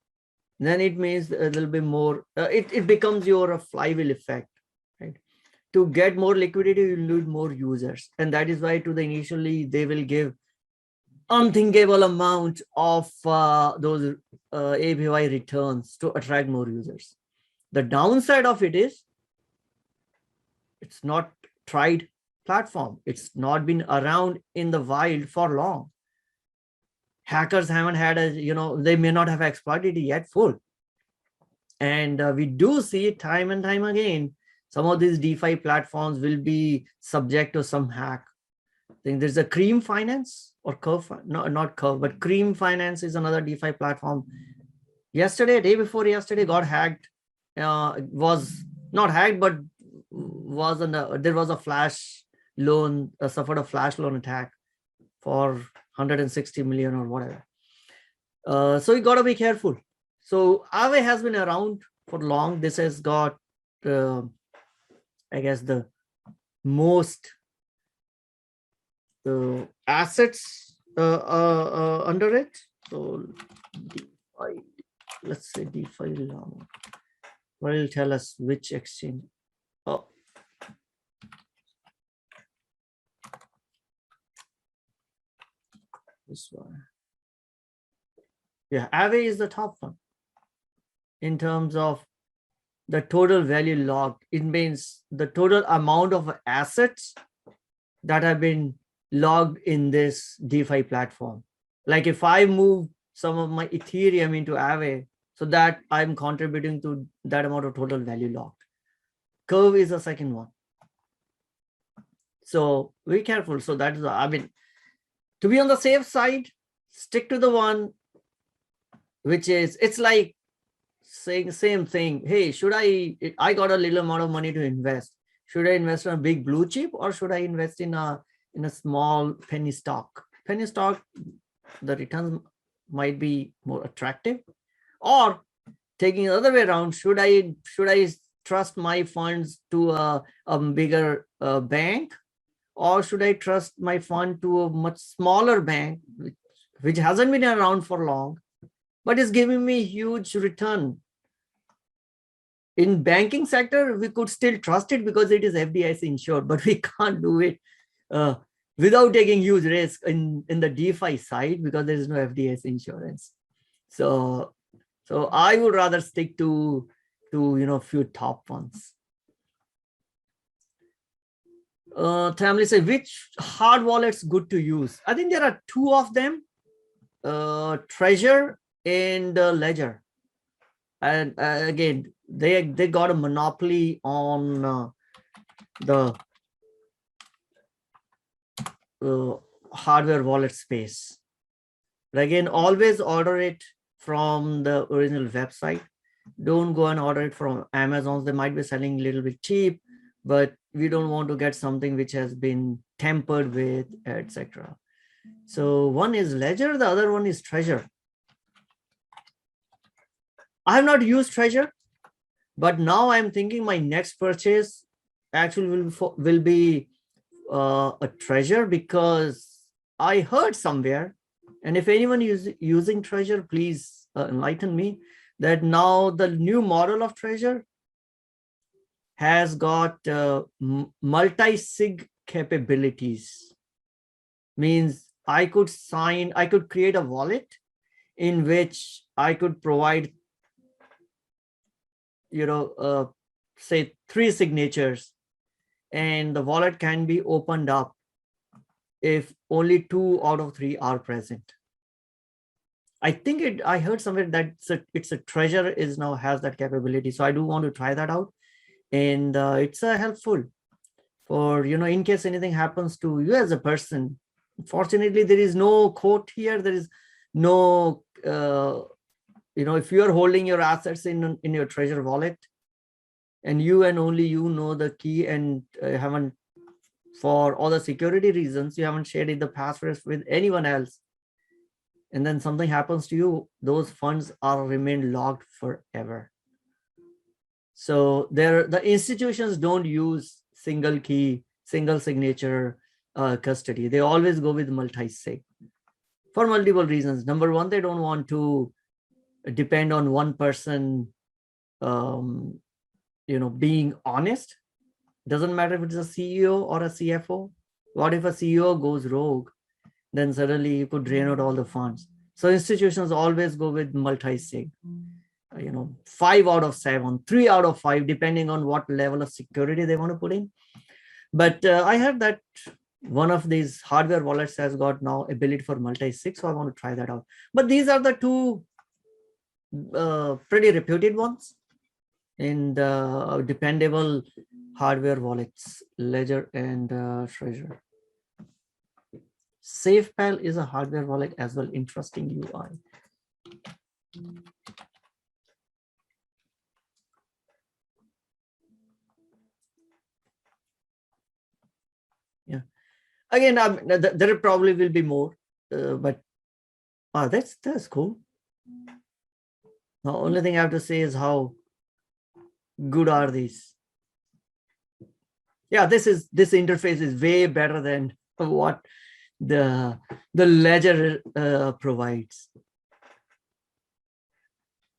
Then it means there'll be more, it becomes your flywheel effect, right? To get more liquidity, you need more users. And that is why initially they will give unthinkable amount of those APY returns to attract more users. The downside of it is it's not tried platform. It's not been around in the wild for long. Hackers haven't had they may not have exploited it yet full. And we do see it time and time again. Some of these DeFi platforms will be subject to some hack. I think there's a Cream Finance or Curve, no, not Curve, but Cream Finance is another DeFi platform. Yesterday, day before yesterday, got hacked. Was not hacked, but there was a flash loan, suffered a flash loan attack for 160 million or whatever. So you got to be careful. So Aave has been around for long. This has got, I guess, the most assets under it. So DeFi, let's say DeFi long. Will tell us which exchange. Oh, this one. Yeah, Aave is the top one in terms of the total value logged. It means the total amount of assets that have been logged in this DeFi platform. Like if I move some of my Ethereum into Aave, so that I'm contributing to that amount of total value logged. Curve is the second one. So be careful. So that is, to be on the safe side, stick to the one which is, it's like saying same thing. Hey, should I got a little amount of money to invest. Should I invest in a big blue chip or should I invest in a small penny stock? Penny stock, the returns might be more attractive. Or taking the other way around, should I trust my funds to a bigger bank, or should I trust my fund to a much smaller bank, which hasn't been around for long, but is giving me huge return? In banking sector, we could still trust it because it is FDIC insured, but we can't do it without taking huge risk in the DeFi side because there is no FDIC insurance. So I would rather stick to few top ones. Tamli say, which hard wallets good to use? I think there are two of them, Treasure and Ledger. And again, they got a monopoly on the hardware wallet space. But again, always order it from the original website. Don't go and order it from Amazon. They might be selling a little bit cheap, but we don't want to get something which has been tampered with, etc. So one is Ledger, the other one is Treasure. I have not used Treasure, but now I'm thinking my next purchase actually will be a Treasure, because I heard somewhere, and if anyone is using Treasure, please enlighten me, that now the new model of Treasure has got multi-sig capabilities. Means I could create a wallet in which I could provide, say 3 signatures, and the wallet can be opened up if only 2 out of 3 are present. I think I heard somewhere that it's a treasure is now has that capability. So I do want to try that out. And it's helpful for, in case anything happens to you as a person. Fortunately, there is no court here. There is no, if you are holding your assets in your treasure wallet, and you and only you know the key, and haven't, for all the security reasons, you haven't shared the passwords with anyone else, and then something happens to you, those funds are remain locked forever. So the institutions don't use single key, single signature custody. They always go with multi-sig for multiple reasons. Number one, they don't want to depend on one person, being honest. Doesn't matter if it's a CEO or a CFO. What if a CEO goes rogue? Then suddenly you could drain out all the funds. So institutions always go with multi-sig. 5 out of 7, 3 out of 5, depending on what level of security they want to put in. But I heard that one of these hardware wallets has got now ability for multi-sig, so I want to try that out. But these are the two pretty reputed ones and dependable hardware wallets, Ledger and Treasure. SafePal is a hardware wallet as well. Interesting UI. Yeah. Again, there probably will be more, but that's cool. The only thing I have to say is how good are these? Yeah, this interface is way better than what the Ledger provides.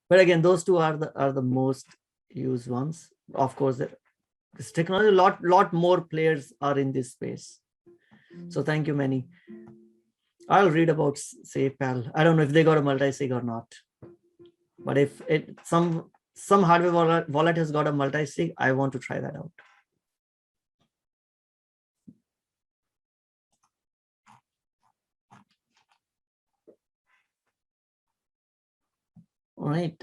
But again, those two are the most used ones. Of course, this technology, lot more players are in this space. So thank you, Manny. I'll read about SafePal. I don't know if they got a multi-sig or not, but if some hardware wallet has got a multi-sig, I want to try that out. All right.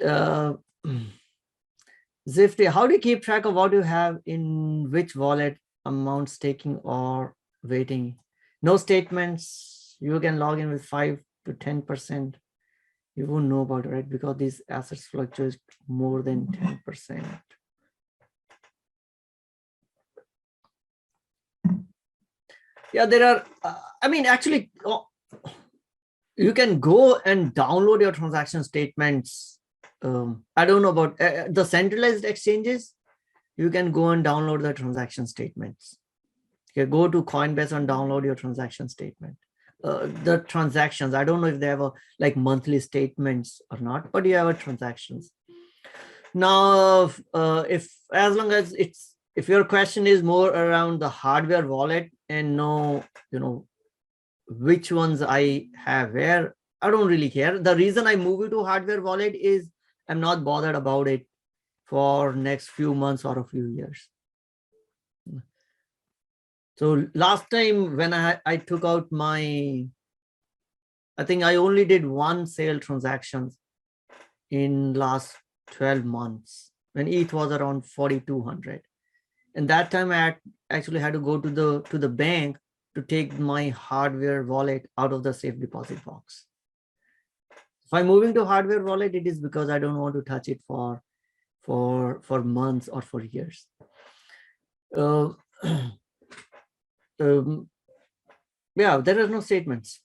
Zifty, how do you keep track of what you have in which wallet, amount staking or waiting? No statements. You can log in with 5 to 10%. You won't know about it, right? Because these assets fluctuate more than 10%. Yeah, there are, actually, you can go and download your transaction statements. I don't know about the centralized exchanges. You can go and download the transaction statements. You can go to Coinbase and download your transaction statement. The transactions, I don't know if they have like monthly statements or not, but you have a transactions. Now, if your question is more around the hardware wallet and know, which ones I have where, I don't really care. The reason I move it to hardware wallet is I'm not bothered about it for next few months or a few years. So last time when I took out I think I only did one sale transactions in last 12 months when ETH was around 4,200. And that time I actually had to go to the bank to take my hardware wallet out of the safe deposit box. If I'm moving to hardware wallet, it is because I don't want to touch it for months or for years. Yeah, there are no statements.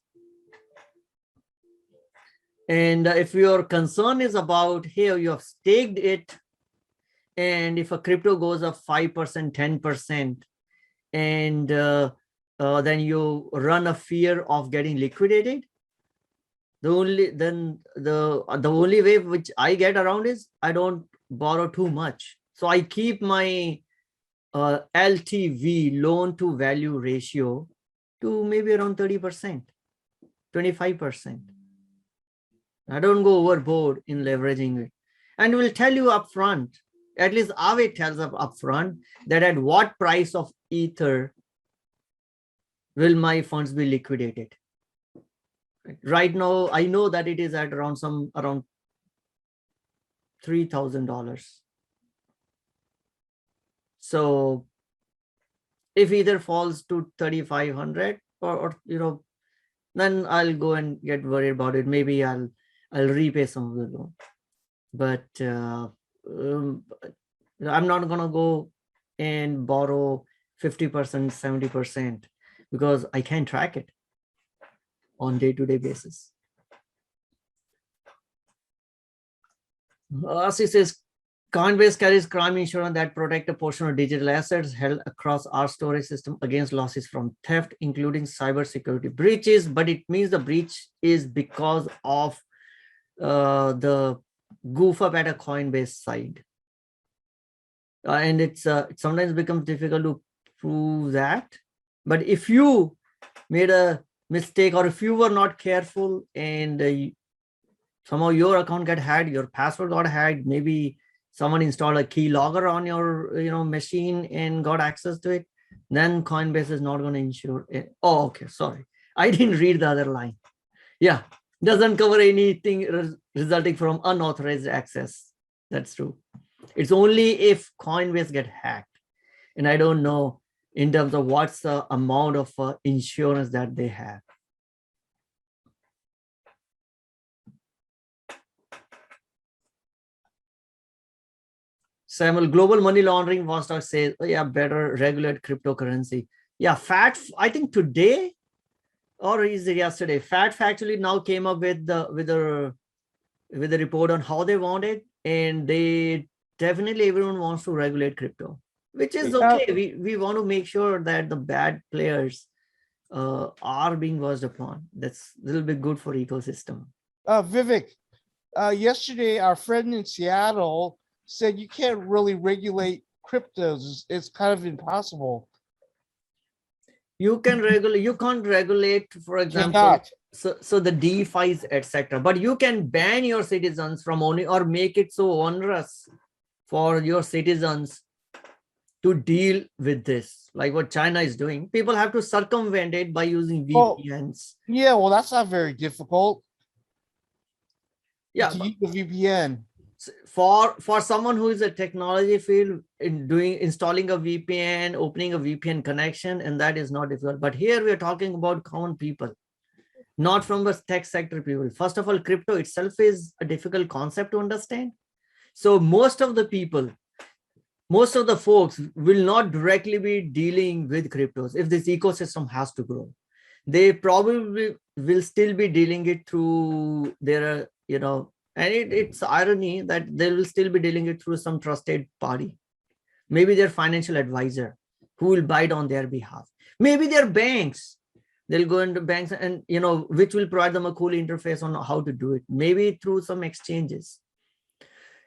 And if your concern is about, hey, you have staked it, and if a crypto goes up 5%, 10%, and then you run a fear of getting liquidated, the only way which I get around is I don't borrow too much. So I keep my LTV, loan to value ratio, to maybe around 30%, 25%. I don't go overboard in leveraging it. And we'll tell you upfront, at least Aave tells us upfront, that at what price of Ether will my funds be liquidated. Right now, I know that it is at around $3,000. So if either falls to 3,500 or then I'll go and get worried about it. Maybe I'll repay some of the loan. But I'm not gonna go and borrow 50%, 70% because I can't track it on day-to-day basis. Asi says, Coinbase carries crime insurance that protect a portion of digital assets held across our storage system against losses from theft, including cybersecurity breaches. But it means the breach is because of the goof up at a Coinbase side. And it sometimes becomes difficult to prove that. But if you made a mistake or if you were not careful and somehow your account got hacked, your password got hacked, maybe someone installed a keylogger on your machine and got access to it, then Coinbase is not going to insure it. Oh, okay, sorry. I didn't read the other line. Yeah, doesn't cover anything resulting from unauthorized access. That's true. It's only if Coinbase get hacked. And I don't know in terms of what's the amount of insurance that they have. Samuel, global money laundering watchdog says, oh, yeah, better regulate cryptocurrency. Yeah, I think today or is it yesterday, FATF actually now came up with the report on how they want it, and they definitely everyone wants to regulate crypto, which is okay. We want to make sure that the bad players are being watched upon. That's a little bit good for ecosystem. Vivek, yesterday our friend in Seattle said you can't really regulate cryptos. It's kind of impossible. You can't regulate, for example, so the DeFi's, etc. But you can ban your citizens from owning or make it so onerous for your citizens to deal with this, like what China is doing. People have to circumvent it by using VPNs. Yeah, well, that's not very difficult. Yeah, to use the VPN. For someone who is a technology field installing a VPN, opening a VPN connection, and that is not difficult. But here we are talking about common people, not from the tech sector people. First of all, crypto itself is a difficult concept to understand. So most of the people, most of the folks will not directly be dealing with cryptos if this ecosystem has to grow. They probably will still be dealing it through their, and it's irony that they will still be dealing it through some trusted party, maybe their financial advisor who will buy it on their behalf. Maybe their banks, they'll go into banks and, which will provide them a cool interface on how to do it, maybe through some exchanges.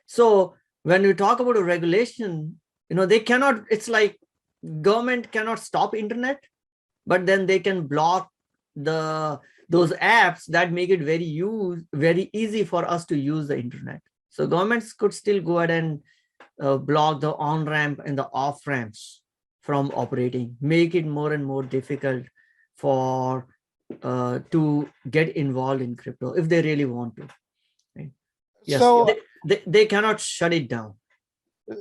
So when we talk about a regulation, they cannot, it's like government cannot stop internet, but then they can block those apps that make it very easy for us to use the internet. So governments could still go ahead and block the on-ramp and the off-ramps from operating, make it more and more difficult for to get involved in crypto if they really want to. Right? Yes, so they cannot shut it down.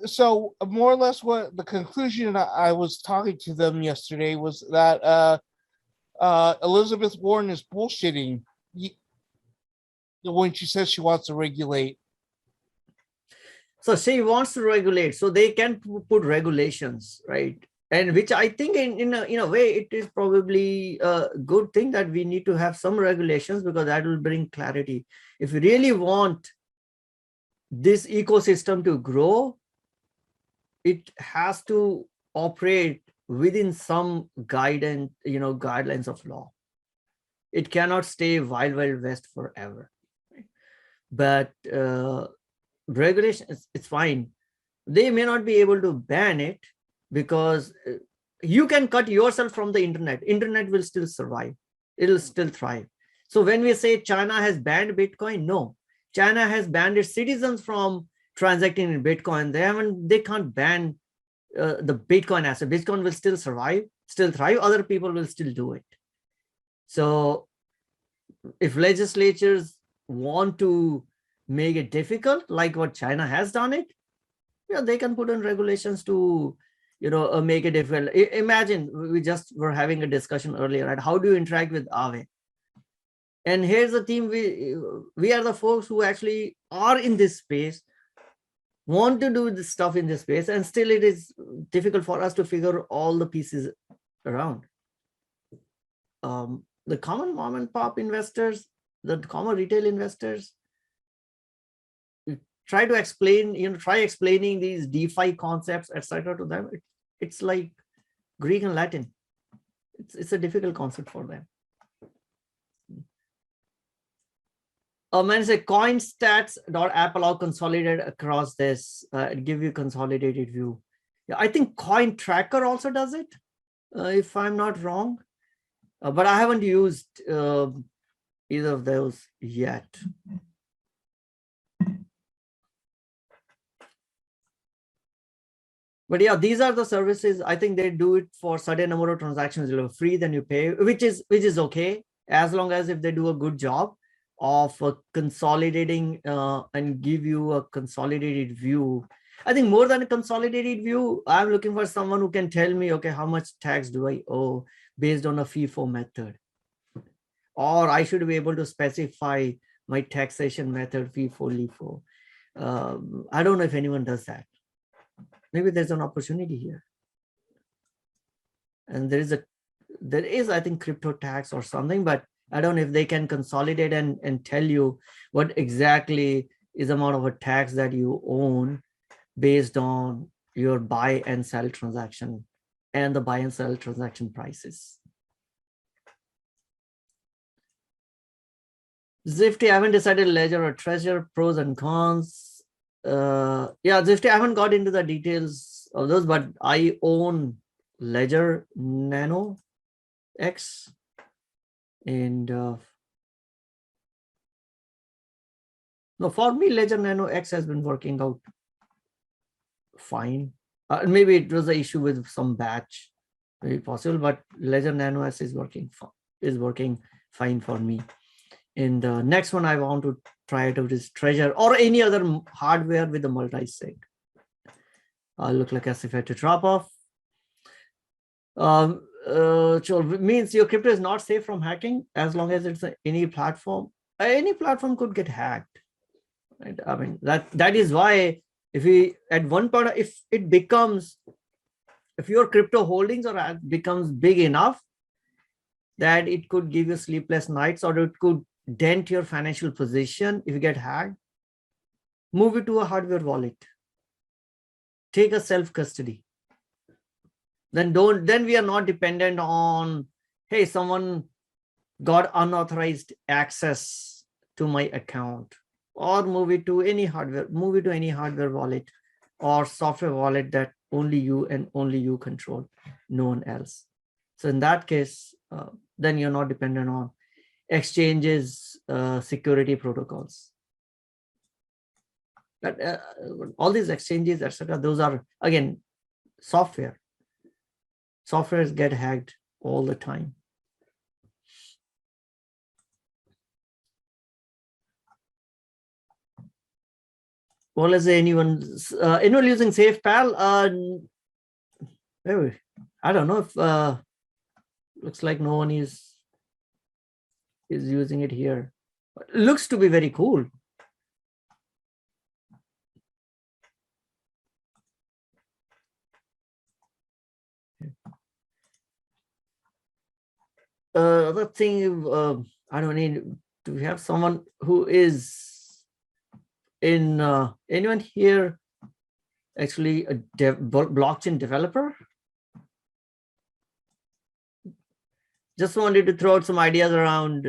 So more or less what the conclusion I was talking to them yesterday was that Elizabeth Warren is bullshitting when she says she wants to regulate. So she wants to regulate, so they can put regulations, right? And which I think in a way, it is probably a good thing that we need to have some regulations, because that will bring clarity. If we really want this ecosystem to grow, it has to operate within some guidelines of law. It cannot stay wild west forever. Right? But regulation, it's fine. They may not be able to ban it, because you can cut yourself from the internet. Internet will still survive. It'll still thrive. So when we say China has banned Bitcoin, no, China has banned its citizens from transacting in Bitcoin. They can't ban the Bitcoin asset. Bitcoin will still survive, still thrive. Other people will still do it. So if legislatures want to make it difficult, like what China has done it, yeah, they can put in regulations to, make it difficult. Imagine we just were having a discussion earlier, right? How do you interact with Aave? And here's the team, we are the folks who actually are in this space, want to do this stuff in this space, and still it is difficult for us to figure all the pieces around. The common mom and pop investors, the common retail investors, try to explain, try explaining these DeFi concepts, etc. to them. It's like Greek and Latin. It's a difficult concept for them. Man say coinstats.app allow consolidated across this, give you consolidated view. Yeah, I think Coin Tracker also does it, if I'm not wrong, but I haven't used either of those yet. But yeah, these are the services. I think they do it for certain number of transactions. You're free, then you pay, which is okay, as long as if they do a good job of consolidating and give you a consolidated view. I think more than a consolidated view, I'm looking for someone who can tell me, okay, how much tax do I owe based on a FIFO method? Or I should be able to specify my taxation method, FIFO, LIFO. I don't know if anyone does that. Maybe there's an opportunity here. And there is, I think, crypto tax or something, but I don't know if they can consolidate and tell you what exactly is the amount of a tax that you own based on your buy and sell transaction and the buy and sell transaction prices. Zifty, I haven't decided Ledger or Treasure, pros and cons. Yeah, Zifty, I haven't got into the details of those, but I own Ledger Nano X. And no, for me, Ledger Nano X has been working out fine. Maybe it was an issue with some batch, maybe possible, but Ledger Nano X is working fine for me. And the next one I want to try it out is Treasure or any other hardware with a multi-sig. Look like as if I had to drop off. So means your crypto is not safe from hacking as long as it's any platform. Any platform could get hacked. Right? I mean, that is why if we at one point, if your crypto holdings or becomes big enough that it could give you sleepless nights or it could dent your financial position if you get hacked, move it to a hardware wallet. Take a self-custody. Then we are not dependent on, hey, someone got unauthorized access to my account, or move it to any hardware wallet or software wallet that only you and only you control, no one else. So in that case, then you're not dependent on exchanges, security protocols. But all these exchanges, etc., those are again software. Softwares get hacked all the time. Well, is anyone using SafePal? I don't know if looks like no one is using it here. It looks to be very cool. Other thing, I don't need to have someone who is in anyone here actually a blockchain developer. Just wanted to throw out some ideas around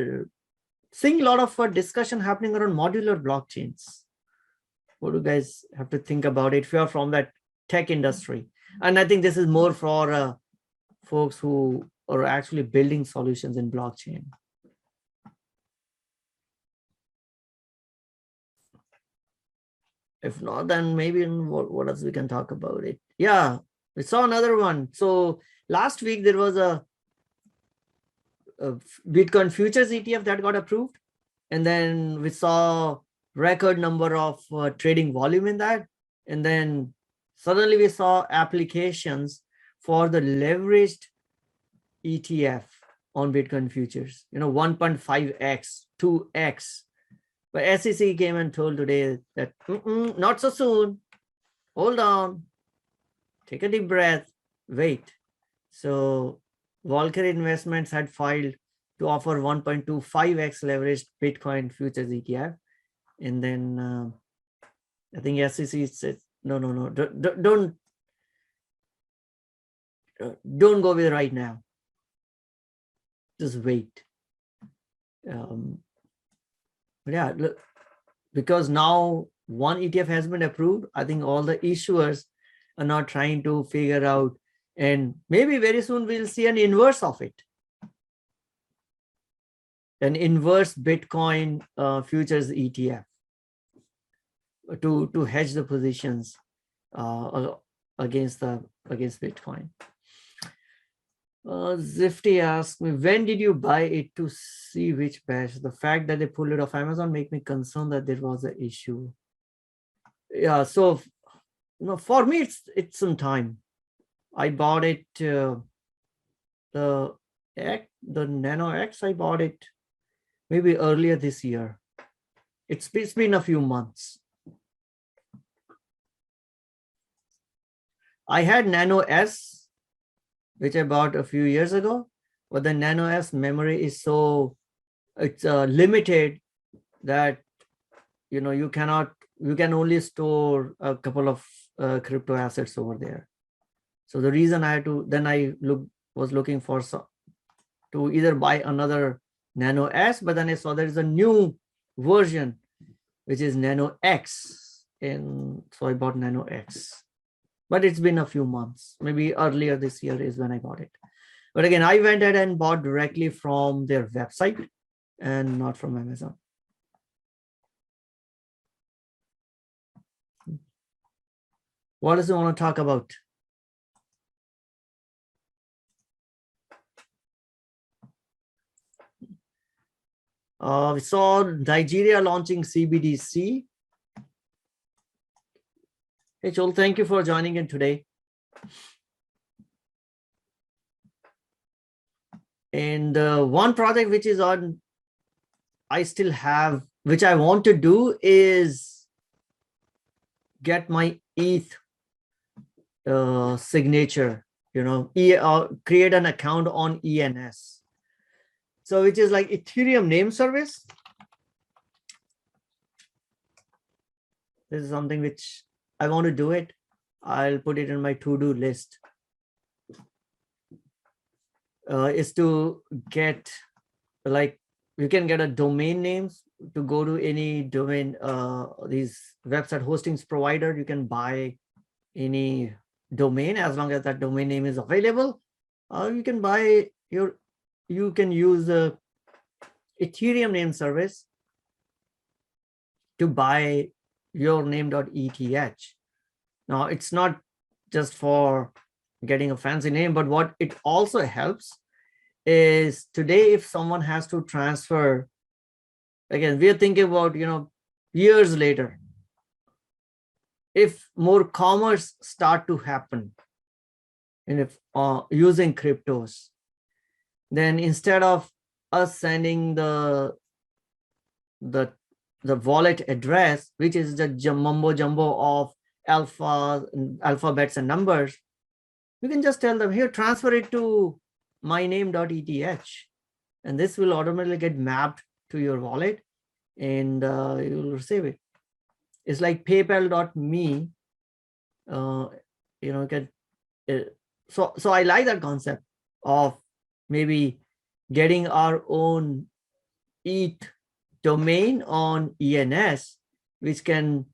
seeing a lot of discussion happening around modular blockchains. What do you guys have to think about it if you are from that tech industry? And I think this is more for folks who are actually building solutions in blockchain. If not, then maybe what else we can talk about it. Yeah, we saw another one. So last week there was a Bitcoin futures ETF that got approved. And then we saw record number of trading volume in that. And then suddenly we saw applications for the leveraged ETF on Bitcoin futures, 1.5x, 2x. But SEC came and told today that not so soon. Hold on, take a deep breath, wait. So Volcker Investments had filed to offer 1.25x leveraged Bitcoin futures ETF. And then I think SEC said, no, don't go with it right now. Just wait. But yeah, look, because now one ETF has been approved, I think all the issuers are now trying to figure out, and maybe very soon we'll see an inverse of it. An inverse Bitcoin futures ETF to hedge the positions against Bitcoin. Zifty asked me, when did you buy it to see which batch? The fact that they pulled it off Amazon make me concerned that there was an issue. Yeah, so for me it's some time. I bought it the Nano X. I bought it maybe earlier this year. It's been a few months. I had Nano S, which I bought a few years ago, but the Nano S memory is so limited that you can only store a couple of crypto assets over there. So the reason I was looking for to either buy another Nano S, but then I saw there is a new version which is Nano X, and so I bought Nano X. But it's been a few months, maybe earlier this year is when I bought it. But again, I went ahead and bought directly from their website and not from Amazon. What does it want to talk about? We saw Nigeria launching CBDC. Hey, Joel, thank you for joining in today. And one project which is on, I still have, which I want to do is get my ETH signature, create an account on ENS. So which is like Ethereum name service. This is something which I want to do it. I'll put it in my to-do list. Is to get, like, you can get a domain names to go to any domain, these website hostings provider. You can buy any domain as long as that domain name is available. You can buy you can use the Ethereum name service to buy your name.eth. Now, it's not just for getting a fancy name, but what it also helps is today, if someone has to transfer, again, we are thinking about, years later, if more commerce start to happen, and if using cryptos, then instead of us sending the wallet address, which is the mumbo jumbo of alphabets and numbers, you can just tell them, here, transfer it to myname.eth, and this will automatically get mapped to your wallet, and you will receive it. It's like paypal.me. So I like that concept of maybe getting our own ETH domain on ENS, which can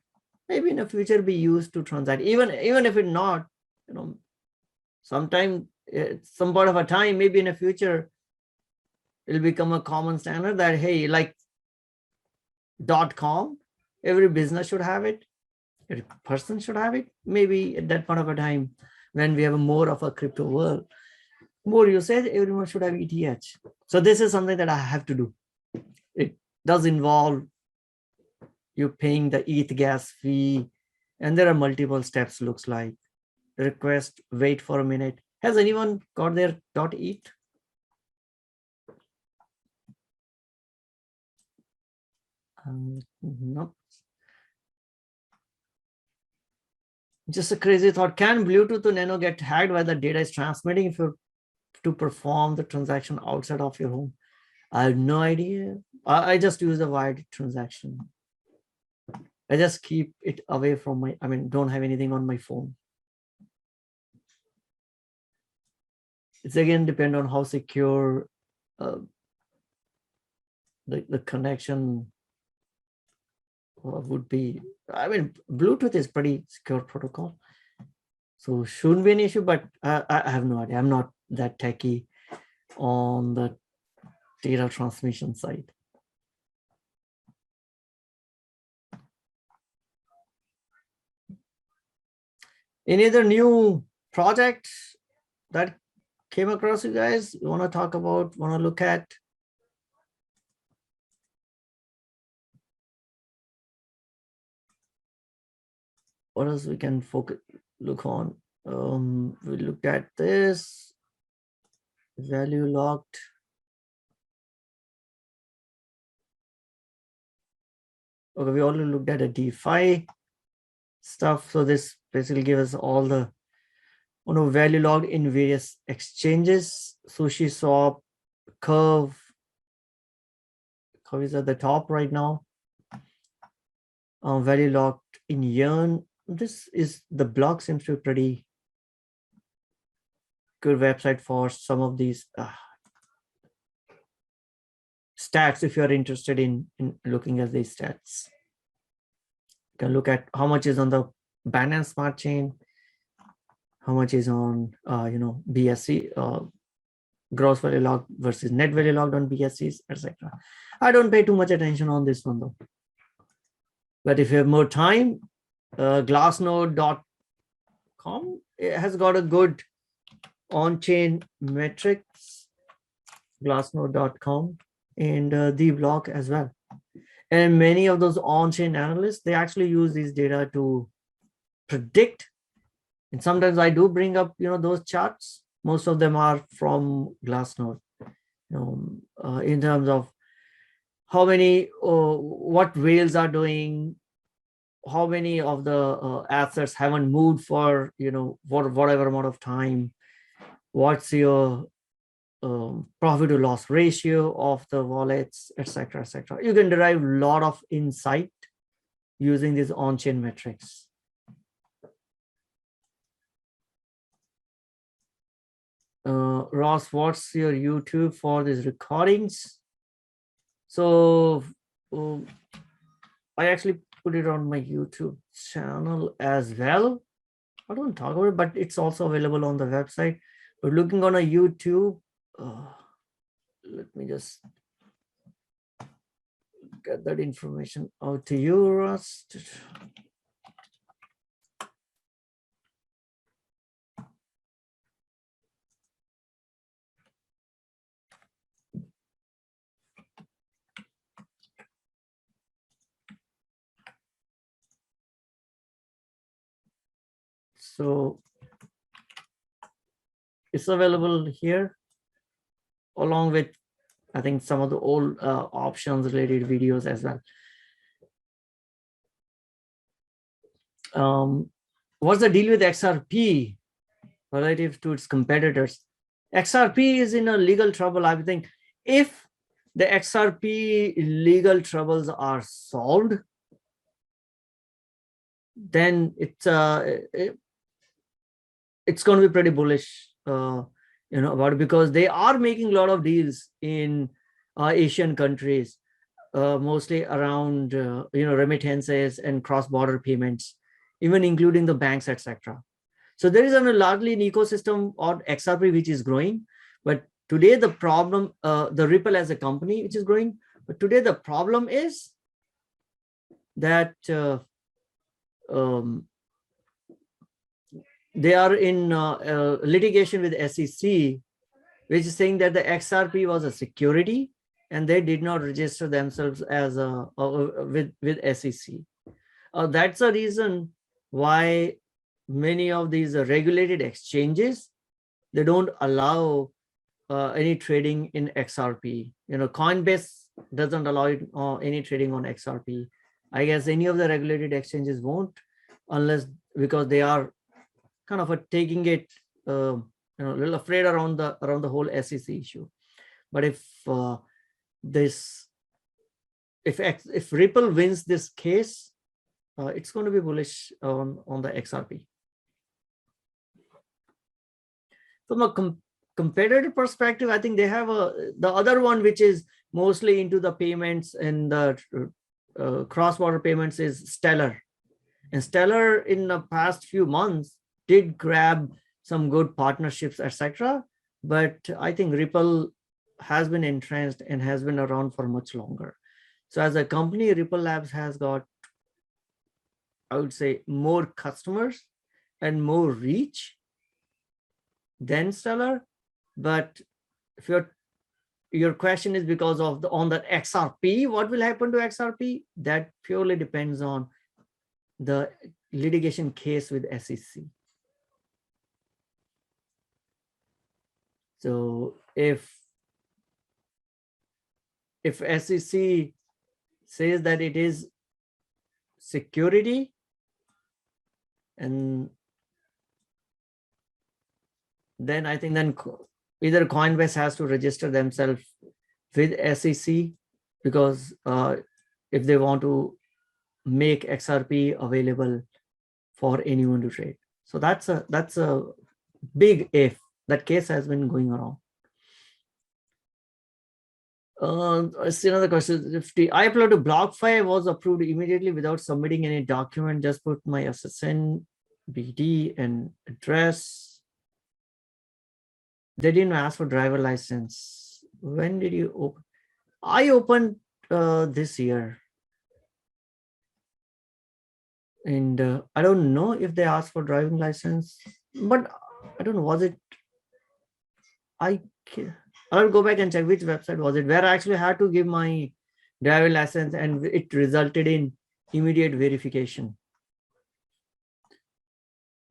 maybe in the future be used to transact, even if it's not, sometime, some part of a time, maybe in the future, it'll become a common standard that, hey, like .com, every business should have it, every person should have it. Maybe at that point of a time, when we have more of a crypto world, more usage, everyone should have ETH. So this is something that I have to do. It does involve you paying the ETH gas fee, and there are multiple steps. Looks like request, wait for a minute. Has anyone got their .eth? No. Just a crazy thought. Can Bluetooth to Nano get hacked while the data is transmitting if you're to perform the transaction outside of your home? I have no idea. I just use the wired transaction. I just keep it away from my, don't have anything on my phone. It's again depend on how secure the connection would be. Bluetooth is pretty secure protocol, so shouldn't be an issue, but I have no idea. I'm not that techy on the data transmission side. Any other new project that came across you guys you want to talk about, want to look at? What else we can look on? We looked at this value locked. Okay, we already looked at a DeFi stuff. So this basically gives us all the value logged in various exchanges. Sushi Swap, Curve is at the top right now. Value locked in Yearn. This is the blog seems to be pretty good website for some of these stats. If you're interested in looking at these stats, you can look at how much is on the Binance Smart Chain, how much is on BSC, gross value logged versus net value logged on BSCs, etc. I don't pay too much attention on this one though. But if you have more time, glassnode.com has got a good on-chain metrics, glassnode.com, and the blog as well. And many of those on-chain analysts, they actually use these data to predict. And sometimes I do bring up, those charts. Most of them are from Glassnode, in terms of how many, what whales are doing, how many of the assets haven't moved for, for whatever amount of time. What's your profit to loss ratio of the wallets, etc., etc. You can derive a lot of insight using these on-chain metrics. Ross, what's your YouTube for these recordings? So I actually put it on my YouTube channel as well. I don't talk about it, but it's also available on the website. We're looking on a YouTube. Let me just get that information out to you, Ross. So it's available here along with, I think, some of the old options related videos as well. What's the deal with XRP relative to its competitors? XRP is in a legal trouble. I think if the XRP legal troubles are solved, then it's going to be pretty bullish, about it, because they are making a lot of deals in Asian countries, mostly around remittances and cross-border payments, even including the banks, etc. So there is largely an ecosystem on XRP which is growing, but today the problem, the Ripple as a company which is growing, but today the problem is that they are in litigation with SEC which is saying that the XRP was a security and they did not register themselves as with SEC. That's the reason why many of these regulated exchanges, they don't allow any trading in XRP. Coinbase doesn't allow any trading on XRP. I guess any of the regulated exchanges won't, unless because they are kind of taking it a little afraid around the whole SEC issue. But if Ripple wins this case, it's going to be bullish on the XRP. From a competitive perspective, I think they have the other one, which is mostly into the payments and the cross-border payments, is Stellar. And Stellar in the past few months did grab some good partnerships, etc. But I think Ripple has been entrenched and has been around for much longer. So as a company, Ripple Labs has got, I would say, more customers and more reach than Stellar. But if your question is because of on the XRP, what will happen to XRP? That purely depends on the litigation case with SEC. So if SEC says that it is security, and then I think then either Coinbase has to register themselves with SEC, because if they want to make XRP available for anyone to trade. So that's a big if. That case has been going around. I see another question. If the iUpload to BlockFi was approved immediately without submitting any document, just put my SSN, BD, and address. They didn't ask for driver license. When did you open? I opened this year. And I don't know if they asked for driving license, but I don't know, was it? I'll go back and check which website was it, where I actually had to give my driving license and it resulted in immediate verification.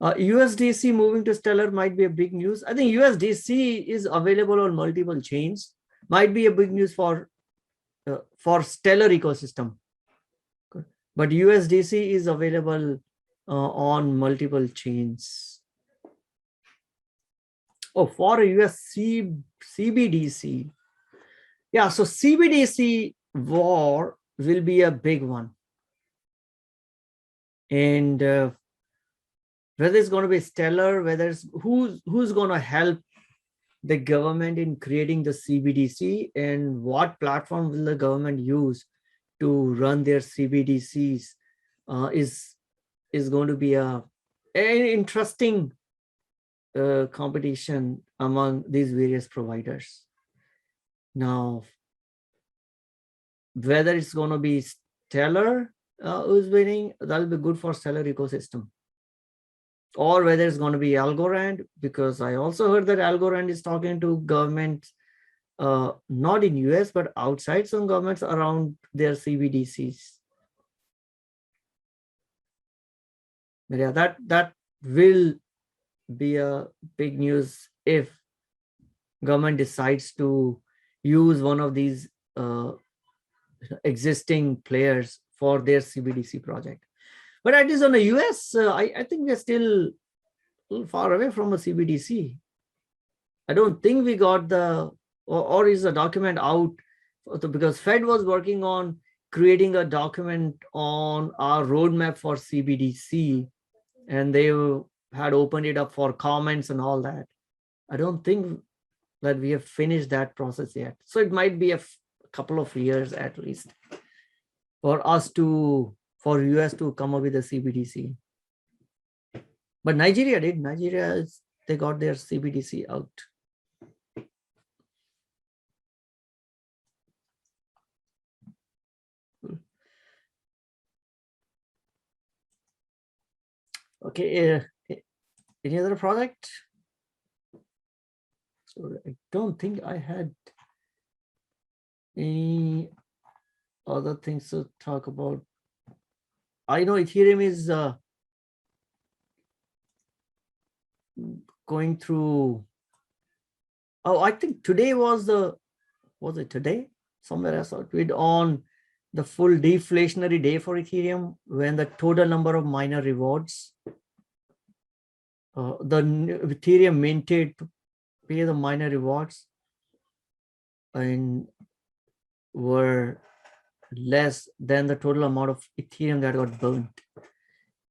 USDC moving to Stellar might be a big news. I think USDC is available on multiple chains. Might be a big news for Stellar ecosystem. But USDC is available on multiple chains. Oh, for US CBDC. Yeah, so CBDC war will be a big one. And whether it's going to be Stellar, whether it's who's going to help the government in creating the CBDC, and what platform will the government use to run their CBDCs is going to be an interesting competition among these various providers. Now, whether it's going to be Stellar who's winning, that'll be good for Stellar ecosystem. Or whether it's going to be Algorand, because I also heard that Algorand is talking to governments, not in US, but outside some governments around their CBDCs. But yeah, that will be a big news if government decides to use one of these existing players for their CBDC project. But at least on the US, I think we're still a little far away from a CBDC. I don't think we got or is the document out, because Fed was working on creating a document on our roadmap for CBDC, and they had opened it up for comments and all that. I don't think that we have finished that process yet. So it might be a couple of years at least for US to come up with a CBDC. But Nigeria did. They got their CBDC out. Okay, any other product? So I don't think I had any other things to talk about. I know Ethereum is going through. Oh, I think today was it today? Somewhere I saw a tweet on the full deflationary day for Ethereum, when the total number of miner rewards, the Ethereum minted to pay the miner rewards, and were less than the total amount of Ethereum that got burnt.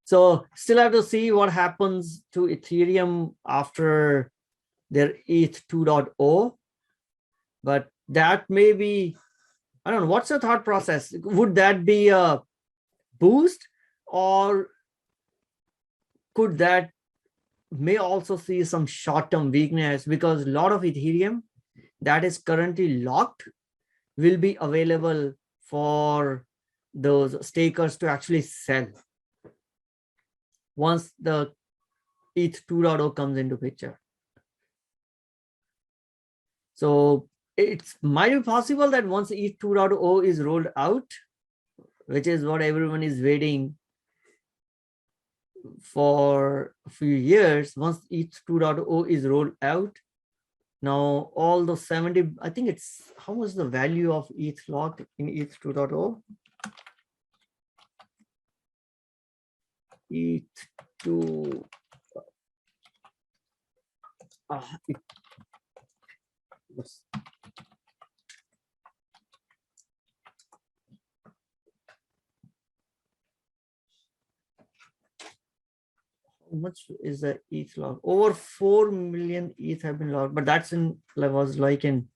So still have to see what happens to Ethereum after their ETH 2.0, but that may be, I don't know, what's your thought process? Would that be a boost, or could that may also see some short-term weakness, because a lot of Ethereum that is currently locked will be available for those stakers to actually sell once the ETH 2.0 comes into picture. So it might be possible that once ETH 2.0 is rolled out, which is what everyone is waiting for a few years, once ETH 2.0 is rolled out, now all the 70, I think it's, how was the value of ETH locked in ETH 2.0? ETH 2, how much is the ETH log? Over 4 million ETH have been logged, but that's in, was like in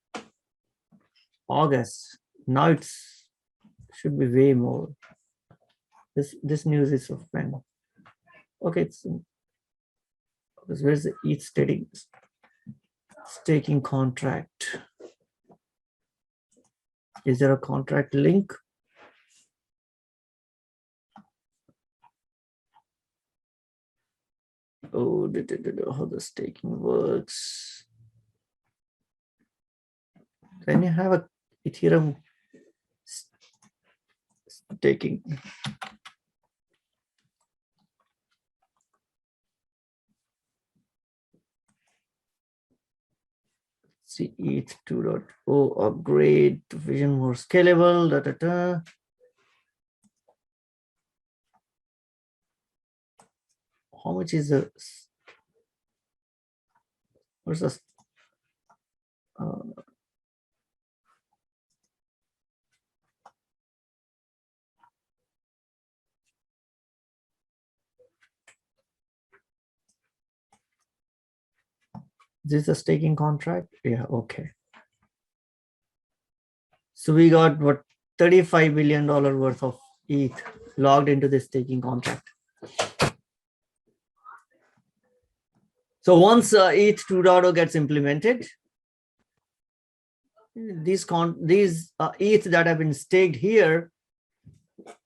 August. Now it's should be way more. This news is of when. Okay, it's where's the ETH staking contract? Is there a contract link? Oh, how the staking works. Can you have a Ethereum staking? See, ETH 2.0 upgrade to vision more scalable. How much is this? What's this? This is a staking contract? Yeah, okay. So we got what, $35 billion worth of ETH logged into this staking contract. So once ETH 2.0 gets implemented, these ETH that have been staked here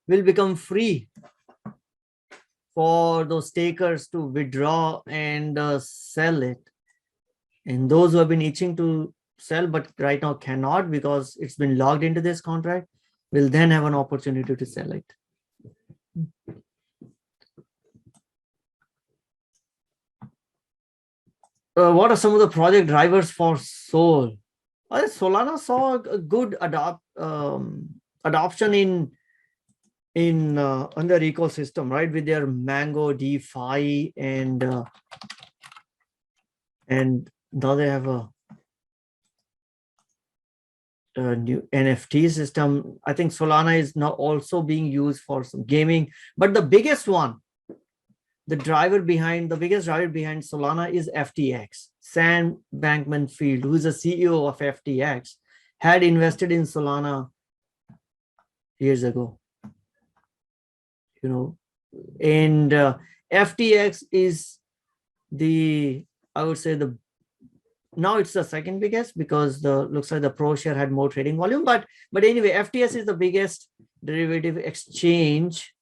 will become free for those stakers to withdraw and sell it. And those who have been itching to sell but right now cannot because it's been logged into this contract will then have an opportunity to sell it. What are some of the project drivers for Seoul? Solana saw a good adoption in their ecosystem, right? With their Mango DeFi and now they have a new NFT system. I think Solana is now also being used for some gaming, but the biggest one, the biggest driver behind Solana is FTX. Sam Bankman-Fried, who is the CEO of FTX, had invested in Solana years ago. You know, and FTX is I would say now it's the second biggest because looks like the Pro share had more trading volume, but anyway, FTX is the biggest derivative exchange,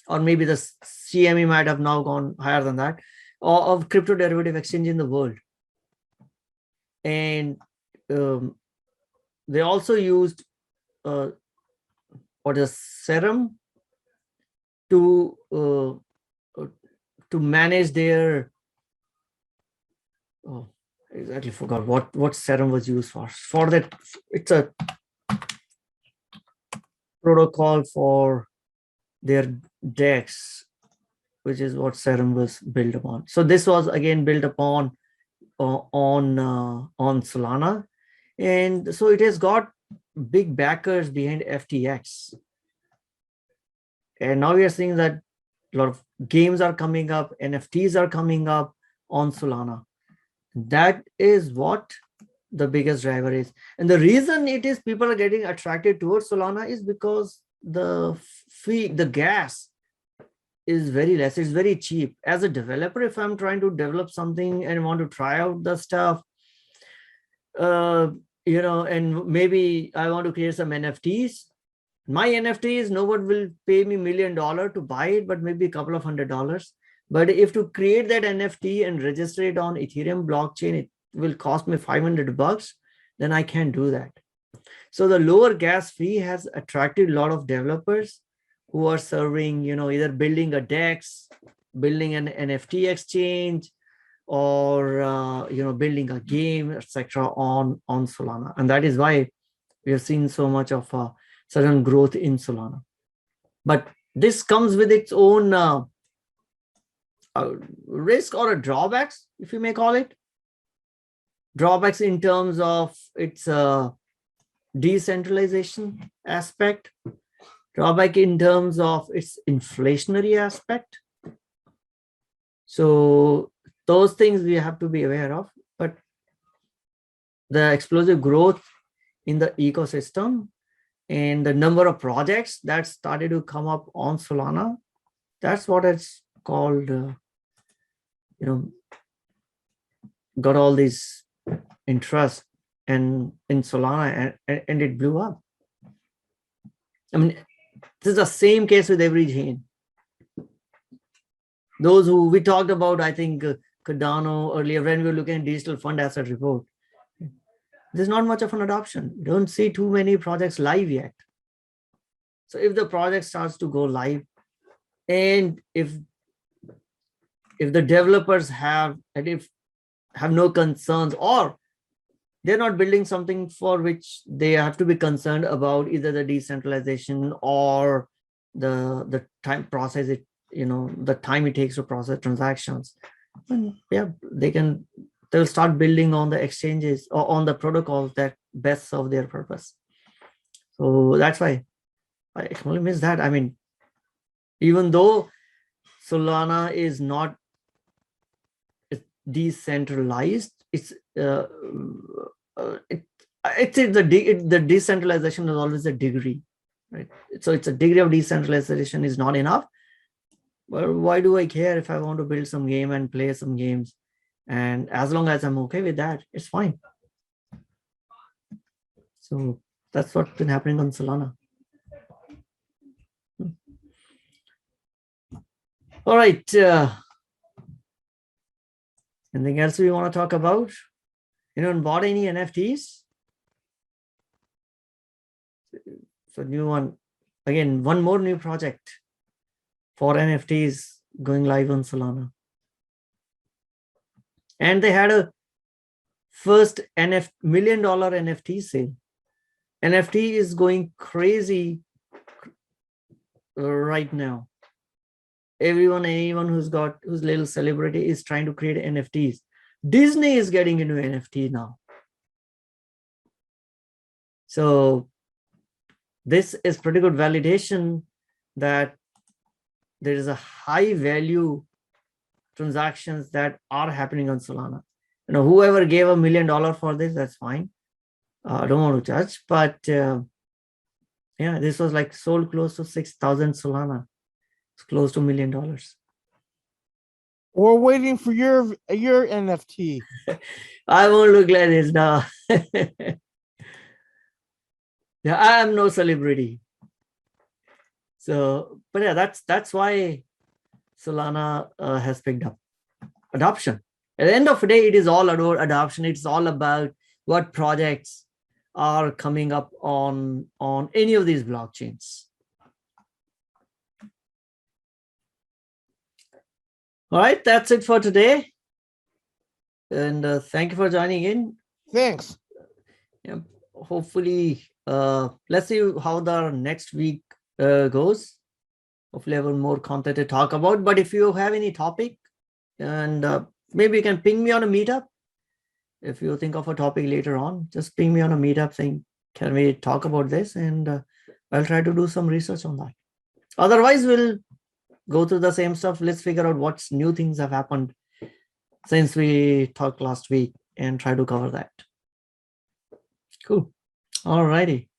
or maybe the CME might have now gone higher than that, of crypto derivative exchange in the world. And they also used what is serum to manage their, oh, exactly forgot what serum was used for that. It's a protocol for their decks, which is what serum was built upon. So this was again built upon on Solana, and so it has got big backers behind FTX. And now we are seeing that a lot of games are coming up, NFTs are coming up on Solana. That is what the biggest driver is. And the reason it is people are getting attracted towards Solana is because the fee, the gas is very less. It's very cheap. As a developer, if I'm trying to develop something and want to try out the stuff, you know, and maybe I want to create some NFTs. My NFTs, no one will pay me $1 million to buy it, but maybe a couple of $100s. But if to create that NFT and register it on Ethereum blockchain, it will cost me $500, then I can't do that. So the lower gas fee has attracted a lot of developers who are serving, you know, either building a DEX, building an NFT exchange, or you know, building a game, etc. on Solana. And that is why we have seen so much of sudden growth in Solana. But this comes with its own risk or a drawbacks, if you may call it. Drawbacks in terms of its decentralization aspect, drawback in terms of its inflationary aspect. So those things we have to be aware of. But the explosive growth in the ecosystem and the number of projects that started to come up on Solana, that's what it's called, you know, got all these interest and in Solana, and it blew up. I mean, this is the same case with every chain. Those who we talked about, I think Cardano earlier when we were looking at digital fund asset report, there's not much of an adoption. You don't see too many projects live yet. So if the project starts to go live, and if the developers have no concerns, or they're not building something for which they have to be concerned about either the decentralization or the time process, it, you know, the time it takes to process transactions, and yeah, they'll start building on the exchanges or on the protocols that best serve their purpose. So that's why I only miss that. I mean, even though Solana is not decentralized, it's the decentralization is always a degree, right? So it's a degree of decentralization is not enough. Well, why do I care if I want to build some game and play some games? And as long as I'm okay with that, it's fine. So that's what's been happening on Solana. All right. Anything else we want to talk about? Anyone bought any NFTs? So new one, again, one more new project for NFTs going live on Solana. And they had a first $1 million NFT sale. NFT is going crazy right now. Anyone who's little celebrity is trying to create NFTs. Disney is getting into NFT now. So this is pretty good validation that there is a high value transactions that are happening on Solana. You know, whoever gave $1 million for this, that's fine. I don't want to judge, but yeah, this was like sold close to 6,000 Solana. It's close to $1 million. We're waiting for your NFT. I won't look like this now. Yeah, I am no celebrity. So, but yeah, that's why Solana has picked up adoption. At the end of the day, it is all about adoption. It's all about what projects are coming up on any of these blockchains. All right, that's it for today. And thank you for joining in. Thanks. Yeah, hopefully, let's see how the next week goes. Hopefully, I have more content to talk about. But if you have any topic, and maybe you can ping me on a meetup. If you think of a topic later on, just ping me on a meetup saying, can we talk about this? And I'll try to do some research on that. Otherwise, we'll go through the same stuff. Let's figure out what new things have happened since we talked last week and try to cover that. Cool. All righty.